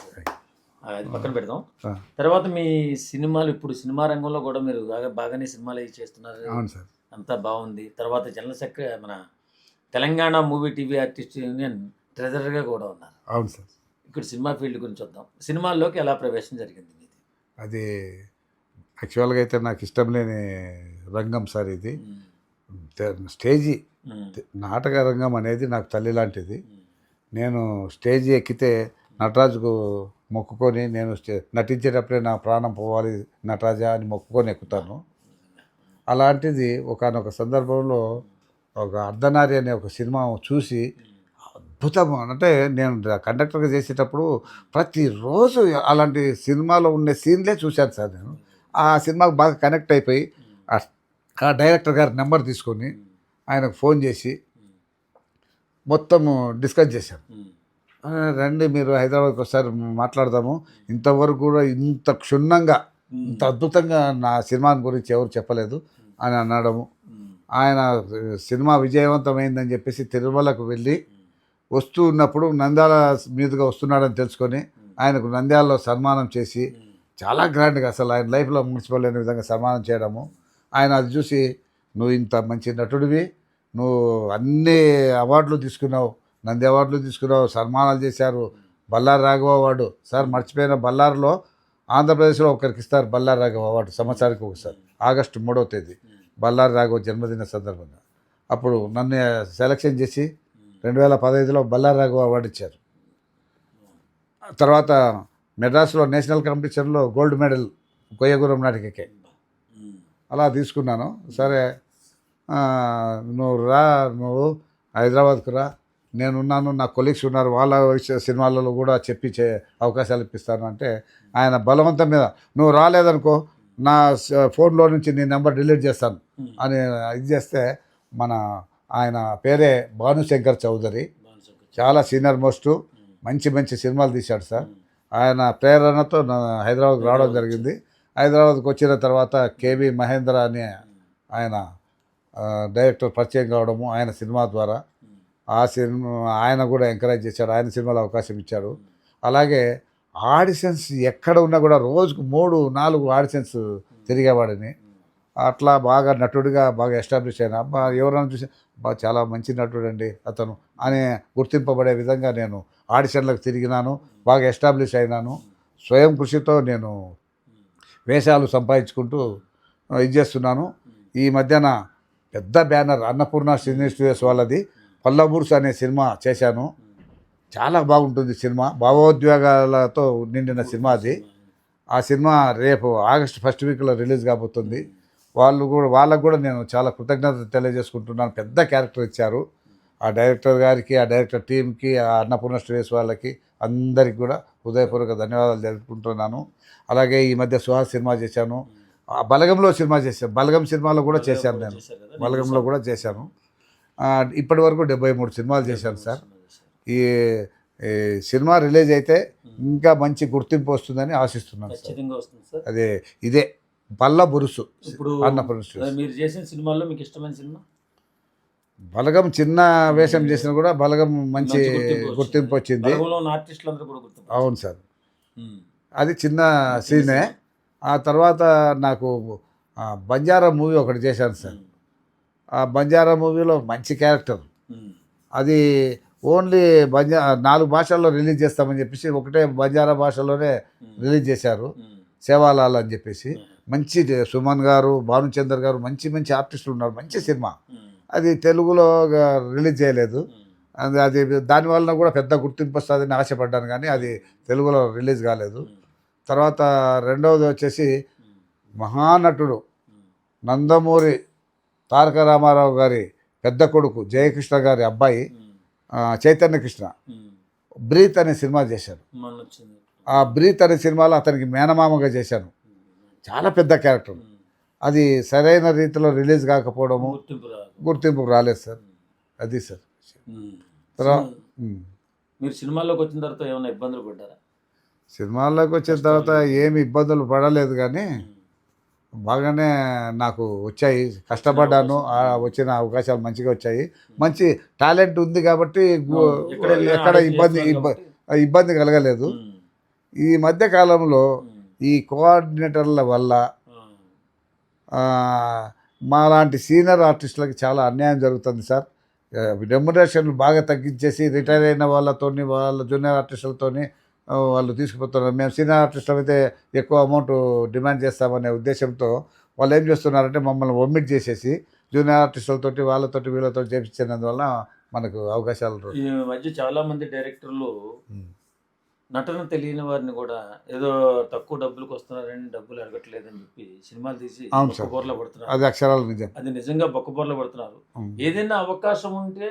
అది పక్కన పెడదాం. ఆ. తర్వాత మీ సినిమాలు ఇప్పుడు సినిమా రంగంలో కూడా మీరు బాగానే సినిమాలు అవి చేస్తున్నారు. అవును సార్. అంతా బాగుంది. తర్వాత జనరల్ సెక్రటరీ మన Telangana movie TV artist union ట్రెజరర్గా కూడా ఉన్నారు. అవును సార్. ఇక్కడ సినిమా ఫీల్డ్ గురించి వద్దాం. సినిమాల్లోకి ఎలా ప్రవేశం జరిగింది మీది? అది యాక్చువల్గా అయితే నాకు ఇష్టం లేని రంగం సార్ ఇది. స్టేజీ నాటక రంగం అనేది నాకు తల్లి లాంటిది. నేను స్టేజ్ ఎక్కితే నటరాజుకు మొక్కుకొని నేను నటించేటప్పుడే నా ప్రాణం పోవాలి నటరాజా అని మొక్కుకొని ఎక్కుతాను. అలాంటిది ఒకానొక సందర్భంలో ఒక అర్ధనారి అనే ఒక సినిమా చూసి అద్భుతం అంటే నేను కండక్టర్గా చేసేటప్పుడు ప్రతిరోజు అలాంటి సినిమాలో ఉండే సీన్లే చూశాను సార్. నేను ఆ సినిమాకు బాగా కనెక్ట్ అయిపోయి ఆ డైరెక్టర్ గారి నెంబర్ తీసుకొని ఆయనకు ఫోన్ చేసి మొత్తము డిస్కస్ చేశాను. రండి మీరు హైదరాబాద్కి ఒకసారి మాట్లాడదాము, ఇంతవరకు కూడా ఇంత క్షుణ్ణంగా ఇంత అద్భుతంగా నా సినిమా గురించి ఎవరు చెప్పలేదు అని అనడము. ఆయన సినిమా విజయవంతమైందని చెప్పేసి తిరుమలకు వెళ్ళి వస్తూ ఉన్నప్పుడు నంద్యాల మీదుగా వస్తున్నాడని తెలుసుకొని ఆయనకు నంద్యాలలో సన్మానం చేసి చాలా గ్రాండ్గా అసలు ఆయన లైఫ్లో మున్సిపల్ విధంగా సన్మానం చేయడము. ఆయన అది చూసి నువ్వు ఇంత మంచి నటుడివి, నువ్వు అన్ని అవార్డులు తీసుకున్నావు, నంది అవార్డులు తీసుకున్నావు, సన్మానాలు చేశారు, బల్లారి రాఘవ అవార్డు సార్ మర్చిపోయిన బల్లారిలో ఆంధ్రప్రదేశ్లో ఒకరికి ఇస్తారు బల్లారి రాఘవ అవార్డు సంవత్సరానికి ఒకసారి ఆగస్టు 3వ తేదీ బల్లారి రాఘవ జన్మదిన సందర్భంగా. అప్పుడు నన్ను సెలక్షన్ చేసి 2015లో బల్లారి రాఘవ అవార్డు ఇచ్చారు. తర్వాత మెడ్రాస్లో నేషనల్ కాంపిటీషన్లో గోల్డ్ మెడల్ కొయ్యగూరం నాటికకే అలా తీసుకున్నాను. సరే నువ్వు హైదరాబాద్కు రా, నేనున్నాను, నా కొలీగ్స్ ఉన్నారు, వాళ్ళ సినిమాలలో కూడా చెప్పి అవకాశాలు ఇప్పిస్తాను అంటే ఆయన బలవంతం మీద నువ్వు రాలేదనుకో నా ఫోన్లో నుంచి నీ నెంబర్ డిలీట్ చేస్తాను అని ఇది చేస్తే ఆయన పేరే భానుశంకర్ చౌదరి, చాలా సీనియర్ మోస్ట్, మంచి మంచి సినిమాలు తీశాడు సార్. ఆయన ప్రేరణతో హైదరాబాద్కి రావడం జరిగింది. హైదరాబాద్కి వచ్చిన తర్వాత కేవి మహేంద్ర అని ఆయన డైరెక్టర్ పరిచయం కావడము ఆయన సినిమా ద్వారా. ఆ సినిమా ఆయన కూడా ఎంకరేజ్ చేశాడు, ఆయన సినిమాలో అవకాశం ఇచ్చాడు. అలాగే ఆడిషన్స్ ఎక్కడ ఉన్నా కూడా రోజుకు 3-4 ఆడిషన్స్ తిరిగేవాడిని. అట్లా బాగా నటుడిగా బాగా ఎస్టాబ్లిష్ అయినా ఎవరైనా చూసి చాలా మంచి నటుడు అండి అతను అని గుర్తింపబడే విధంగా నేను ఆడిషన్లకు తిరిగినాను, బాగా ఎస్టాబ్లిష్ అయినాను. స్వయం కృషితో నేను వేషాలు సంపాదించుకుంటూ ఇది చేస్తున్నాను. ఈ మధ్యన పెద్ద బ్యానర్ అన్నపూర్ణ సినీ స్టూడియోస్ వాళ్ళది పల్లబూర్స్ అనే సినిమా చేశాను. చాలా బాగుంటుంది సినిమా, భావోద్వేగాలతో నిండిన సినిమా అది. ఆ సినిమా రేపు ఆగస్టు 1st వీక్లో రిలీజ్ కాబోతుంది. వాళ్ళకు కూడా నేను చాలా కృతజ్ఞత తెలియజేసుకుంటున్నాను. పెద్ద క్యారెక్టర్ ఇచ్చారు ఆ డైరెక్టర్ గారికి, ఆ డైరెక్టర్ టీంకి, ఆ అన్నపూర్ణ స్టూడియోస్ వాళ్ళకి అందరికి కూడా హృదయపూర్వక ధన్యవాదాలు తెలుపుకుంటున్నాను. అలాగే ఈ మధ్య సుహాస్ సినిమా చేశాను, బలగంలో సినిమా చేశాను, బలగం సినిమాలో కూడా చేశాను, నేను బలగంలో కూడా చేశాను. ఇప్పటి వరకు 73 సినిమాలు చేశాను సార్. ఈ సినిమా రిలీజ్ అయితే ఇంకా మంచి గుర్తింపు వస్తుందని ఆశిస్తున్నాను సార్. అదే ఇదే బల్ల బురుసు ఇప్పుడు అన్నపూర్ణ. మీరు చేసిన సినిమాల్లో మీకు ఇష్టమైన సినిమా? బలగం చిన్న వేషం చేసినా కూడా బలగం మంచి గుర్తింపు వచ్చింది. అవును సార్, అది చిన్న సీనే. ఆ తర్వాత నాకు బంజారా మూవీ ఒకటి చేశాను సార్. ఆ బంజారా మూవీలో మంచి క్యారెక్టర్, అది ఓన్లీ 4 భాషల్లో రిలీజ్ చేస్తామని చెప్పేసి ఒకటే బంజారా భాషలోనే రిలీజ్ చేశారు, సేవాలాల్ అని చెప్పేసి. మంచి సుమన్ గారు, భానుచందర్ గారు మంచి మంచి ఆర్టిస్టులు ఉన్నారు, మంచి సినిమా. అది తెలుగులో రిలీజ్ చేయలేదు, అది దానివల్ల కూడా పెద్ద గుర్తింపు వస్తుందని ఆశపడ్డాను, కానీ అది తెలుగులో రిలీజ్ కాలేదు. తర్వాత రెండవది వచ్చేసి మహానటుడు నందమూరి తారక రామారావు గారి పెద్ద కొడుకు జయకృష్ణ గారి అబ్బాయి చైతన్య కృష్ణ బ్రీత్ అనే సినిమా చేశాను. ఆ బ్రీత్ అనే సినిమాలో అతనికి మేనమామగా చేశాను, చాలా పెద్ద క్యారెక్టర్. అది సరైన రీతిలో రిలీజ్ కాకపోవడము, గుర్తింపు రాలేదు సార్. అది సార్. మీరు సినిమాల్లోకి వచ్చిన తర్వాత ఏమైనా ఇబ్బందులు పడ్డారా? సినిమాల్లోకి వచ్చిన తర్వాత ఏమి ఇబ్బందులు పడలేదు, కానీ బాగానే నాకు వచ్చాయి, కష్టపడ్డాను, వచ్చిన అవకాశాలు మంచిగా వచ్చాయి. మంచి టాలెంట్ ఉంది కాబట్టి ఎక్కడ ఇబ్బంది కలగలేదు. ఈ మధ్య కాలంలో ఉమ్, ఈ కోఆర్డినేటర్ల వల్ల ఉమ్, ఆ, మాలాంటి సీనియర్ ఆర్టిస్టులకి చాలా అన్యాయం జరుగుతుంది సార్. రెమ్యునరేషన్లు బాగా తగ్గించేసి రిటైర్ అయిన వాళ్ళతోని వాళ్ళ జూనియర్ ఆర్టిస్టులతోని వాళ్ళు తీసుకుపోతున్నారు. మేము సీనియర్ ఆర్టిస్టులు అయితే ఎక్కువ అమౌంట్ డిమాండ్ చేస్తామనే ఉద్దేశంతో వాళ్ళు ఏం చేస్తున్నారంటే మమ్మల్ని ఒమిట్ చేసేసి జూనియర్ ఆర్టిస్టులతోటి వాళ్ళతోటి వీళ్ళతో చేపించినందువల్ల మనకు అవకాశాలు ఈ మధ్య చాలా మంది డైరెక్టర్లు ఉమ్. నటన తెలియని వారిని కూడా ఏదో తక్కువ డబ్బులకు వస్తున్నారని డబ్బులు అడగట్లేదని చెప్పి సినిమాలు తీసి అవును సార్. బొక్కబోర్ల పడుతున్నారు. అది అక్షరాలు నిజం. అది నిజంగా బొక్కబోర్ల పడుతున్నారు. ఉమ్. ఏదైనా అవకాశం ఉంటే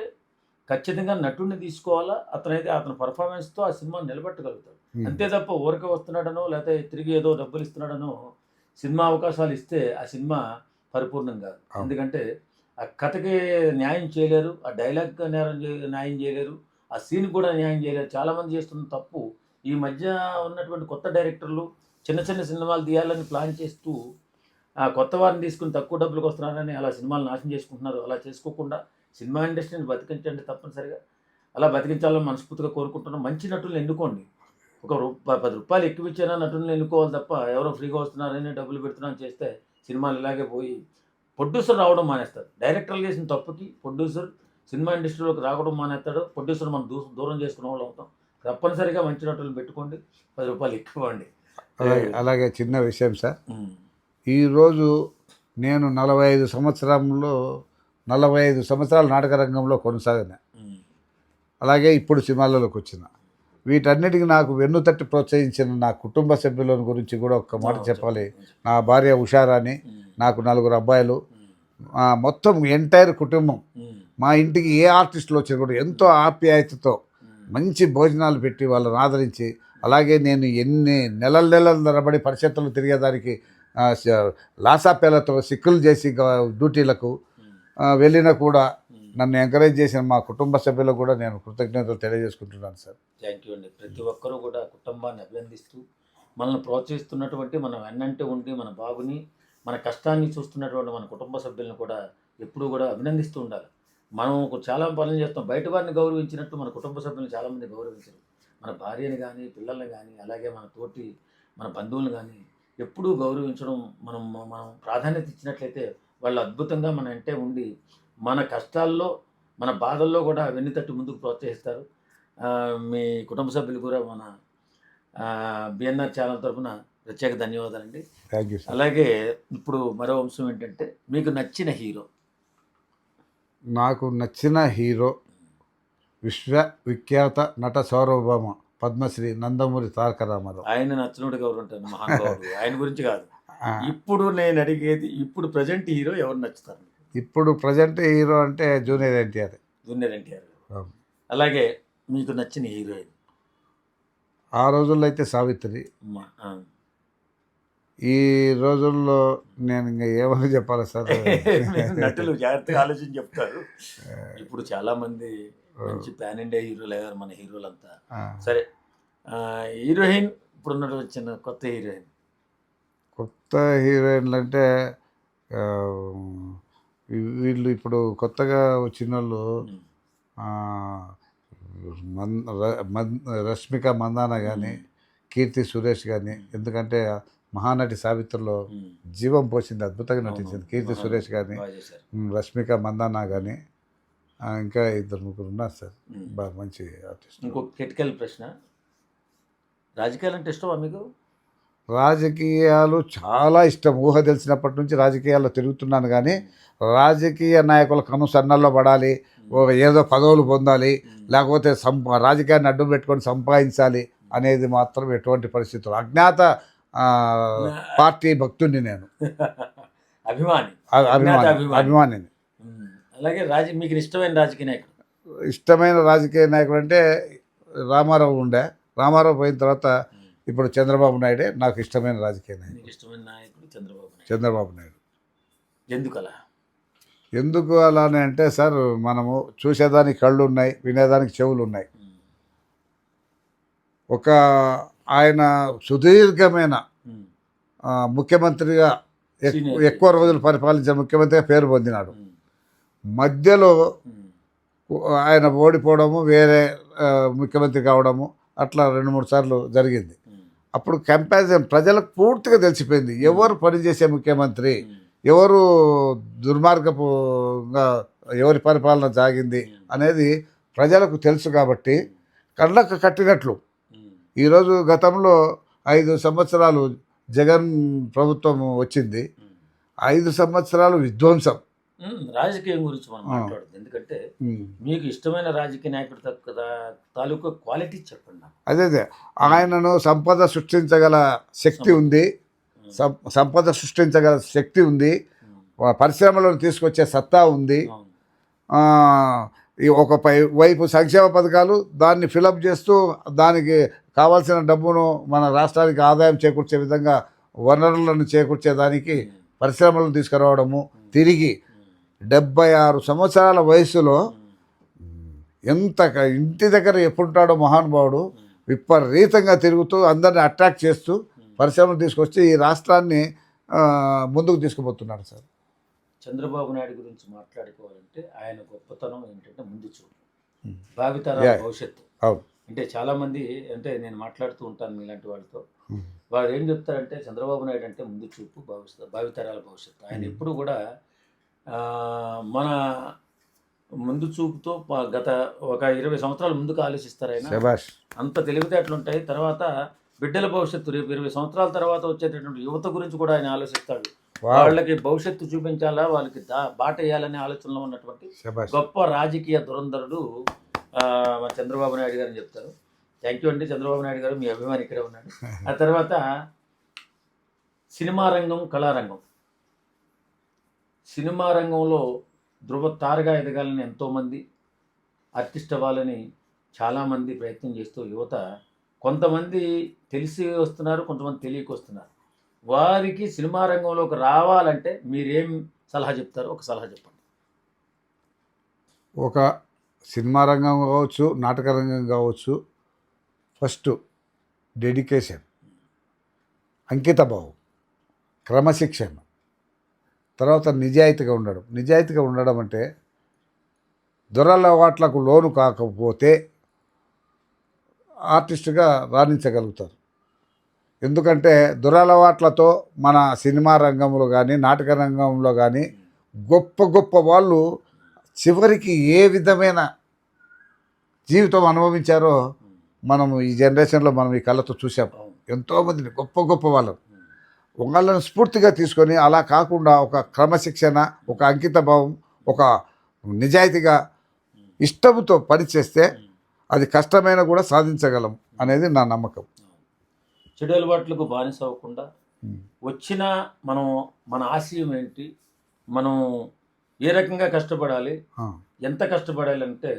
ఖచ్చితంగా నటుడిని తీసుకోవాలా, అతనైతే అతని పర్ఫార్మెన్స్తో ఆ సినిమా నిలబెట్టగలుగుతాడు. ఉమ్. అంతే తప్ప ఊరికే వస్తున్నాడనో లేకపోతే తిరిగి ఏదో డబ్బులు ఇస్తున్నాడనో సినిమా అవకాశాలు ఇస్తే ఆ సినిమా పరిపూర్ణం కాదు. అవును. ఎందుకంటే ఆ కథకి న్యాయం చేయలేరు, ఆ డైలాగ్ న్యాయం చేయలేరు, ఆ సీన్ కూడా న్యాయం చేయలేరు. చాలామంది చేస్తున్న తప్పు ఈ మధ్య ఉన్నటువంటి కొత్త డైరెక్టర్లు చిన్న చిన్న సినిమాలు తీయాలని ప్లాన్ చేస్తూ ఆ కొత్త వారిని తీసుకుని తక్కువ డబ్బులకు వస్తున్నారని అలా సినిమాలు నాశనం చేసుకుంటున్నారు. అలా చేసుకోకుండా సినిమా ఇండస్ట్రీని బతికించండి తప్పనిసరిగా. అలా బతికించాలని మనస్ఫూర్తిగా కోరుకుంటున్నాం. మంచి నటులను ఎన్నుకోండి. ఒక ₹10 ఎక్కువ ఇచ్చినా నటులను ఎన్నుకోవాలి తప్ప ఎవరో ఫ్రీగా వస్తున్నారని డబ్బులు పెడుతున్నారని చేస్తే సినిమాలు ఇలాగే పోయి ప్రొడ్యూసర్ రావడం మానేస్తారు. డైరెక్టర్లు చేసిన తప్పుకి ప్రొడ్యూసర్ సినిమా ఇండస్ట్రీలోకి రావడం మానేస్తాడు. ప్రొడ్యూసర్ మనం దూరం చేసుకునే వాళ్ళు అవుతాం. తప్పనిసరిగా మంచి నటులను పెట్టుకోండి, ₹10 ఎక్కువ ఇవ్వండి. అలాగే చిన్న విషయం సార్. ఉమ్, ఈరోజు నేను 45 సంవత్సరాల నాటక రంగంలో కొనసాగిన, ఉమ్, అలాగే ఇప్పుడు సినిమాలలోకి వచ్చిన. వీటన్నిటికీ నాకు వెన్నుతట్టి ప్రోత్సహించిన నా కుటుంబ సభ్యుల గురించి కూడా ఒక్క మాట చెప్పాలి. నా భార్య ఉషారాణి, నాకు 4 అబ్బాయిలు, మొత్తం ఎంటైర్ కుటుంబం. మా ఇంటికి ఏ ఆర్టిస్టులు వచ్చినా కూడా ఎంతో ఆప్యాయతతో మంచి భోజనాలు పెట్టి వాళ్ళని ఆదరించి, అలాగే నేను ఎన్ని నెలల తరబడి పరిషత్తులు తిరిగేదానికి లాసాపేలతో సిక్కులు చేసి డ్యూటీలకు వెళ్ళినా కూడా నన్ను ఎంకరేజ్ చేసిన మా కుటుంబ సభ్యులకు కూడా నేను కృతజ్ఞతలు తెలియజేసుకుంటున్నాను సార్. థ్యాంక్ యూ అండి. ప్రతి ఒక్కరూ కూడా కుటుంబాన్ని అభినందిస్తూ మనల్ని ప్రోత్సహిస్తున్నటువంటి మనం వెన్నంటే ఉండి మన బాబుని మన కష్టాన్ని చూస్తున్నటువంటి మన కుటుంబ సభ్యులను కూడా ఎప్పుడూ కూడా అభినందిస్తూ ఉండాలి. మనం చాలా పనులు చేస్తాం. బయట వారిని గౌరవించినట్టు మన కుటుంబ సభ్యులను చాలామంది గౌరవించరు. మన భార్యని కానీ పిల్లల్ని కానీ అలాగే మన బంధువులను కానీ ఎప్పుడూ గౌరవించడం మనం ప్రాధాన్యత ఇచ్చినట్లయితే వాళ్ళు అద్భుతంగా మన అంటే ఉండి మన కష్టాల్లో మన బాధల్లో కూడా వెన్నుతట్టి ముందుకు ప్రోత్సహిస్తారు. మీ కుటుంబ సభ్యులు కూడా మన బిఎన్ఆర్ ఛానల్ తరఫున ప్రత్యేక ధన్యవాదాలండి. Thank you sir. అలాగే ఇప్పుడు మరో అంశం ఏంటంటే మీకు నచ్చిన హీరో? నాకు నచ్చిన హీరో విశ్వవిఖ్యాత నట సార్వభౌమ పద్మశ్రీ నందమూరి తారక రామారావు. ఆయన నచ్చినోడు ఎవరు ఉంటారు? మహానుభావుడు. ఆయన గురించి కాదు, ఇప్పుడు నేను అడిగేది ఇప్పుడు ప్రజెంట్ హీరో ఎవరు నచ్చుతారు? ఇప్పుడు ప్రజెంట్ హీరో అంటే జూనియర్ ఎన్టీఆర్. జూనియర్ ఎన్టీఆర్. అలాగే మీకు నచ్చిన హీరోయిన్? ఆ రోజుల్లో అయితే సావిత్రి. ఈ రోజుల్లో నేను ఇంకా ఏమని చెప్పాలి సార్? నటులు జాగ్రత్తగా ఆలోచించి చెప్తారు. ఇప్పుడు చాలా మంది మంచి పాన్ ఇండియా హీరోలు అయ్యారు మన హీరోలంతా. సరే, హీరోయిన్ ఇప్పుడు వచ్చిన కొత్త హీరోయిన్? కొత్త హీరోయిన్లు అంటే వీళ్ళు ఇప్పుడు కొత్తగా వచ్చిన వాళ్ళు రష్మిక మందాన కానీ కీర్తి సురేష్ కానీ, ఎందుకంటే మహానటి సావిత్రిలో జీవం పోసింది, అద్భుతంగా నటించింది కీర్తి సురేష్ కానీ, రష్మిక మందాన కానీ, ఇంకా 2-3 ఉన్నారు సార్ బాగా మంచి ఆర్టిస్ట్. ఇంకొక క్రిటికల్ ప్రశ్న, రాజకీయాలు అంటే ఇష్టమా మీకు? రాజకీయాలు చాలా ఇష్టం. ఊహ తెలిసినప్పటి నుంచి రాజకీయాల్లో తిరుగుతున్నాను, కానీ రాజకీయ నాయకుల కనుసన్నల్లో పడాలి, ఏదో పదవులు పొందాలి, లేకపోతే రాజకీయాన్ని అడ్డం పెట్టుకొని సంపాదించాలి అనేది మాత్రం ఎటువంటి పరిస్థితులు. అజ్ఞాత పార్టీ భక్తుడిని నేను, అభిమానిని. అలాగే మీకు ఇష్టమైన రాజకీయ నాయకుడు? ఇష్టమైన రాజకీయ నాయకుడు అంటే రామారావు ఉండే. రామారావు పోయిన తర్వాత ఇప్పుడు చంద్రబాబు నాయుడే నాకు ఇష్టమైన రాజకీయ నాయకుడు. ఇష్టమైన నాయకుడు చంద్రబాబు నాయుడు. ఎందుకు అలానే అంటే సార్, మనము చూసేదానికి కళ్ళు ఉన్నాయి, వినేదానికి చెవులు ఉన్నాయి. ఆయన సుదీర్ఘమైన ముఖ్యమంత్రిగా ఎక్కువ రోజులు పరిపాలించిన ముఖ్యమంత్రిగా పేరు పొందినాడు. మధ్యలో ఆయన ఓడిపోవడము, వేరే ముఖ్యమంత్రి కావడము, అట్లా 2-3 సార్లు జరిగింది. అప్పుడు కంపారిజన్ ప్రజలకు పూర్తిగా తెలిసిపోయింది ఎవరు పనిచేసే ముఖ్యమంత్రి, ఎవరు దుర్మార్గపుగా ఎవరి పరిపాలన సాగింది అనేది ప్రజలకు తెలుసు. కాబట్టి కళ్ళకు కట్టినట్లు ఈరోజు గతంలో 5 సంవత్సరాలు జగన్ ప్రభుత్వం వచ్చింది, 5 సంవత్సరాలు విధ్వంసం. రాజకీయం గురించి మనం మాట్లాడదు, ఎందుకంటే మీకు ఇష్టమైన రాజకీయ నాయకుడు తాలూకా క్వాలిటీ చెప్పండి నాకు. అదే ఆయనను సంపద సృష్టించగల శక్తి ఉంది, సంపద సృష్టించగల శక్తి ఉంది, పరిశ్రమలను తీసుకొచ్చే సత్తా ఉంది. ఒక వైపు సంక్షేమ పథకాలు దాన్ని ఫిలప్ చేస్తూ దానికి కావాల్సిన డబ్బును మన రాష్ట్రానికి ఆదాయం చేకూర్చే విధంగా వనరులను చేకూర్చేదానికి పరిశ్రమలను తీసుకురావడము. తిరిగి 76 సంవత్సరాల వయసులో ఇంటి దగ్గర ఎప్పుడుంటాడో మహానుభావుడు విపరీతంగా తిరుగుతూ అందరిని అట్రాక్ట్ చేస్తూ పరిశ్రమలు తీసుకొచ్చి ఈ రాష్ట్రాన్ని ముందుకు తీసుకుపోతున్నారు సార్. చంద్రబాబు నాయుడు గురించి మాట్లాడుకోవాలంటే ఆయన గొప్పతనం ఏంటంటే ముందు చూపు, భావితరాల భవిష్యత్తు. అంటే చాలామంది అంటే నేను మాట్లాడుతూ ఉంటాను మీలాంటి వాళ్ళతో, వాళ్ళు ఏం చెప్తారంటే చంద్రబాబు నాయుడు అంటే ముందు చూపు, భావితరాల భవిష్యత్తు. ఆయన ఎప్పుడు కూడా మన ముందు చూపుతో గత ఒక 20 సంవత్సరాల ముందుకు ఆలోచిస్తారు ఆయన. అంత తెలివితేటలు ఉంటాయి. తర్వాత బిడ్డల భవిష్యత్తు, రేపు 20 సంవత్సరాల తర్వాత వచ్చేటటువంటి యువత గురించి కూడా ఆయన ఆలోచిస్తాడు. వాళ్ళకి భవిష్యత్తు చూపించాలా, వాళ్ళకి బాట వేయాలనే ఆలోచనలో ఉన్నటువంటి గొప్ప రాజకీయ దురంధరుడు చంద్రబాబు నాయుడు గారు అని చెప్తారు. థ్యాంక్ యూ అండి చంద్రబాబు నాయుడు గారు, మీ అభిమాని ఇక్కడే ఉన్నాడు. ఆ తర్వాత సినిమా రంగం, కళారంగం. సినిమా రంగంలో ధృవతారగా ఎదగాలని ఎంతోమంది, ఆర్టిస్ట్ అవ్వాలని చాలామంది ప్రయత్నం చేస్తూ యువత కొంతమంది తెలిసి వస్తున్నారు, కొంతమంది తెలియక వస్తున్నారు. వారికి సినిమా రంగంలోకి రావాలంటే మీరేం సలహా చెప్తారు? ఒక సలహా చెప్పండి. ఒక సినిమా రంగం కావచ్చు, నాటక రంగం కావచ్చు, ఫస్ట్ డెడికేషన్, అంకితభావం, క్రమశిక్షణ, తర్వాత నిజాయితీగా ఉండడం. నిజాయితీగా ఉండడం అంటే దురలవాట్లకు లోను కాకపోతే ఆర్టిస్టుగా రాణించగలుగుతారు. ఎందుకంటే దురలవాట్లతో మన సినిమా రంగంలో కానీ నాటక రంగంలో కానీ గొప్ప గొప్ప వాళ్ళు చివరికి ఏ విధమైన జీవితం అనుభవించారో మనము ఈ జనరేషన్లో మనం ఈ కళ్ళతో చూసాం. ఎంతోమందిని గొప్ప గొప్ప వాళ్ళను స్ఫూర్తిగా తీసుకొని అలా కాకుండా ఒక క్రమశిక్షణ, ఒక అంకితభావం, ఒక నిజాయితీగా ఇష్టంతో పనిచేస్తే అది కష్టమైన కూడా సాధించగలం అనేది నా నమ్మకం. చెడు అలవాట్లకు బానిస అవ్వకుండా వచ్చిన మనం మన ఆశయం ఏంటి, మనం ఏ రకంగా కష్టపడాలి, ఎంత కష్టపడాలి అంటే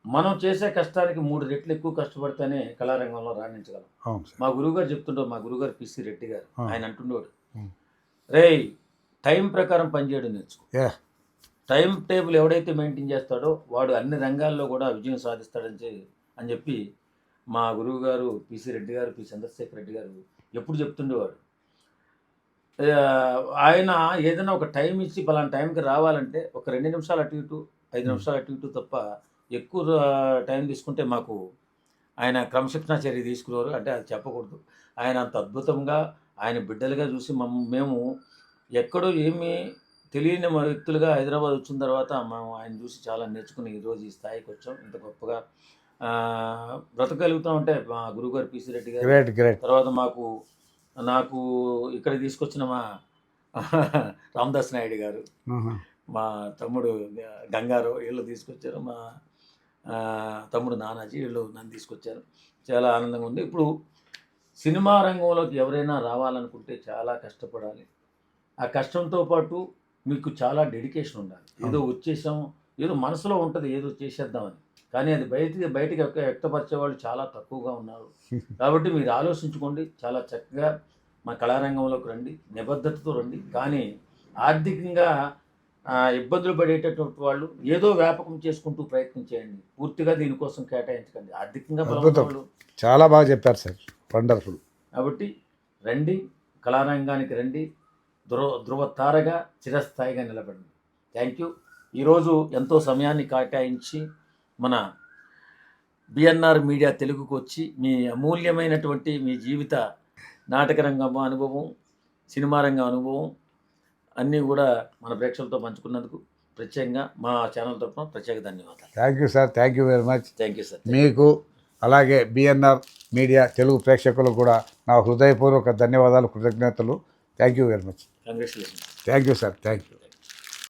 మనం చేసే కష్టానికి 3 రెట్లు ఎక్కువ కష్టపడితేనే కళారంగంలో రాణించగలం. మా గురువుగారు చెప్తుంటారు, మా గురువుగారు పిసి రెడ్డి గారు, ఆయన అంటుండేవాడు, రేయ్ టైం ప్రకారం పనిచేయడం నేర్చుకో. టైం టేబుల్ ఎవడైతే మెయింటైన్ చేస్తాడో వాడు అన్ని రంగాల్లో కూడా విజయం సాధిస్తాడని చెప్పి మా గురువు గారు పిసి రెడ్డి గారు, పి చంద్రశేఖర్ రెడ్డి గారు ఎప్పుడు చెప్తుండేవాడు. ఆయన ఏదైనా ఒక టైం ఇచ్చి పలానా టైంకి రావాలంటే ఒక 2 నిమిషాలు అటు ఇటు, 5 నిమిషాలు అటు ఇటు తప్ప ఎక్కువ టైం తీసుకుంటే మాకు ఆయన క్రమశిక్షణ చర్య తీసుకునేవారు. అంటే అది చెప్పకూడదు. ఆయన అంత అద్భుతంగా ఆయన బిడ్డలుగా చూసి మేము ఎక్కడో ఏమీ తెలియని వ్యక్తులుగా హైదరాబాద్ వచ్చిన తర్వాత మేము ఆయన చూసి చాలా నేర్చుకుని ఈరోజు ఈ స్థాయికి వచ్చాం. ఇంత గొప్పగా బ్రతకగలుగుతాం అంటే మా గురువుగారు పిసి రెడ్డి గారు. తర్వాత నాకు ఇక్కడ తీసుకొచ్చిన మా రామదాస్ నాయుడు గారు, మా తమ్ముడు గంగారావు వీళ్ళు తీసుకొచ్చారు, మా తమ్ముడు నానాజీ వీళ్ళు నన్ను తీసుకొచ్చారు. చాలా ఆనందంగా ఉంది. ఇప్పుడు సినిమా రంగంలోకి ఎవరైనా రావాలనుకుంటే చాలా కష్టపడాలి. ఆ కష్టంతో పాటు మీకు చాలా డెడికేషన్ ఉండాలి. ఏదో వచ్చేసాం, ఏదో మనసులో ఉంటుంది ఏదో చేసేద్దామని, కానీ అది బయటికి వ్యక్తపరిచే వాళ్ళు చాలా తక్కువగా ఉన్నారు. కాబట్టి మీరు ఆలోచించుకోండి, చాలా చక్కగా మా కళారంగంలోకి రండి, నిబద్ధతతో రండి. కానీ ఆర్థికంగా ఇబ్బందులు పడేటటువంటి వాళ్ళు ఏదో వ్యాపకం చేసుకుంటూ ప్రయత్నం చేయండి, పూర్తిగా దీనికోసం కేటాయించకండి. ఆర్థికంగా బలవంతులు చాలా బాగా చెప్పారు సార్, వండర్ఫుల్. కాబట్టి రండి, కళారంగానికి రండి, ధృవతారగా చిరస్థాయిగా నిలబడండి. Thank you. ఈరోజు ఎంతో సమయాన్ని కేటాయించి మన బిఎన్ఆర్ మీడియా తెలుగుకు వచ్చి మీ అమూల్యమైనటువంటి మీ జీవిత నాటక రంగం అనుభవం, సినిమా రంగం అనుభవం అన్నీ కూడా మన ప్రేక్షకులతో పంచుకున్నందుకు ప్రత్యేకంగా మా ఛానల్ తరఫున ప్రత్యేక ధన్యవాదాలు. Thank you sir, thank you very much. Thank you sir. మీకు అలాగే బిఎన్ఆర్ మీడియా తెలుగు ప్రేక్షకులకు కూడా నా హృదయపూర్వక ధన్యవాదాలు, కృతజ్ఞతలు. Thank you very much. Congratulations. Thank you sir, thank you.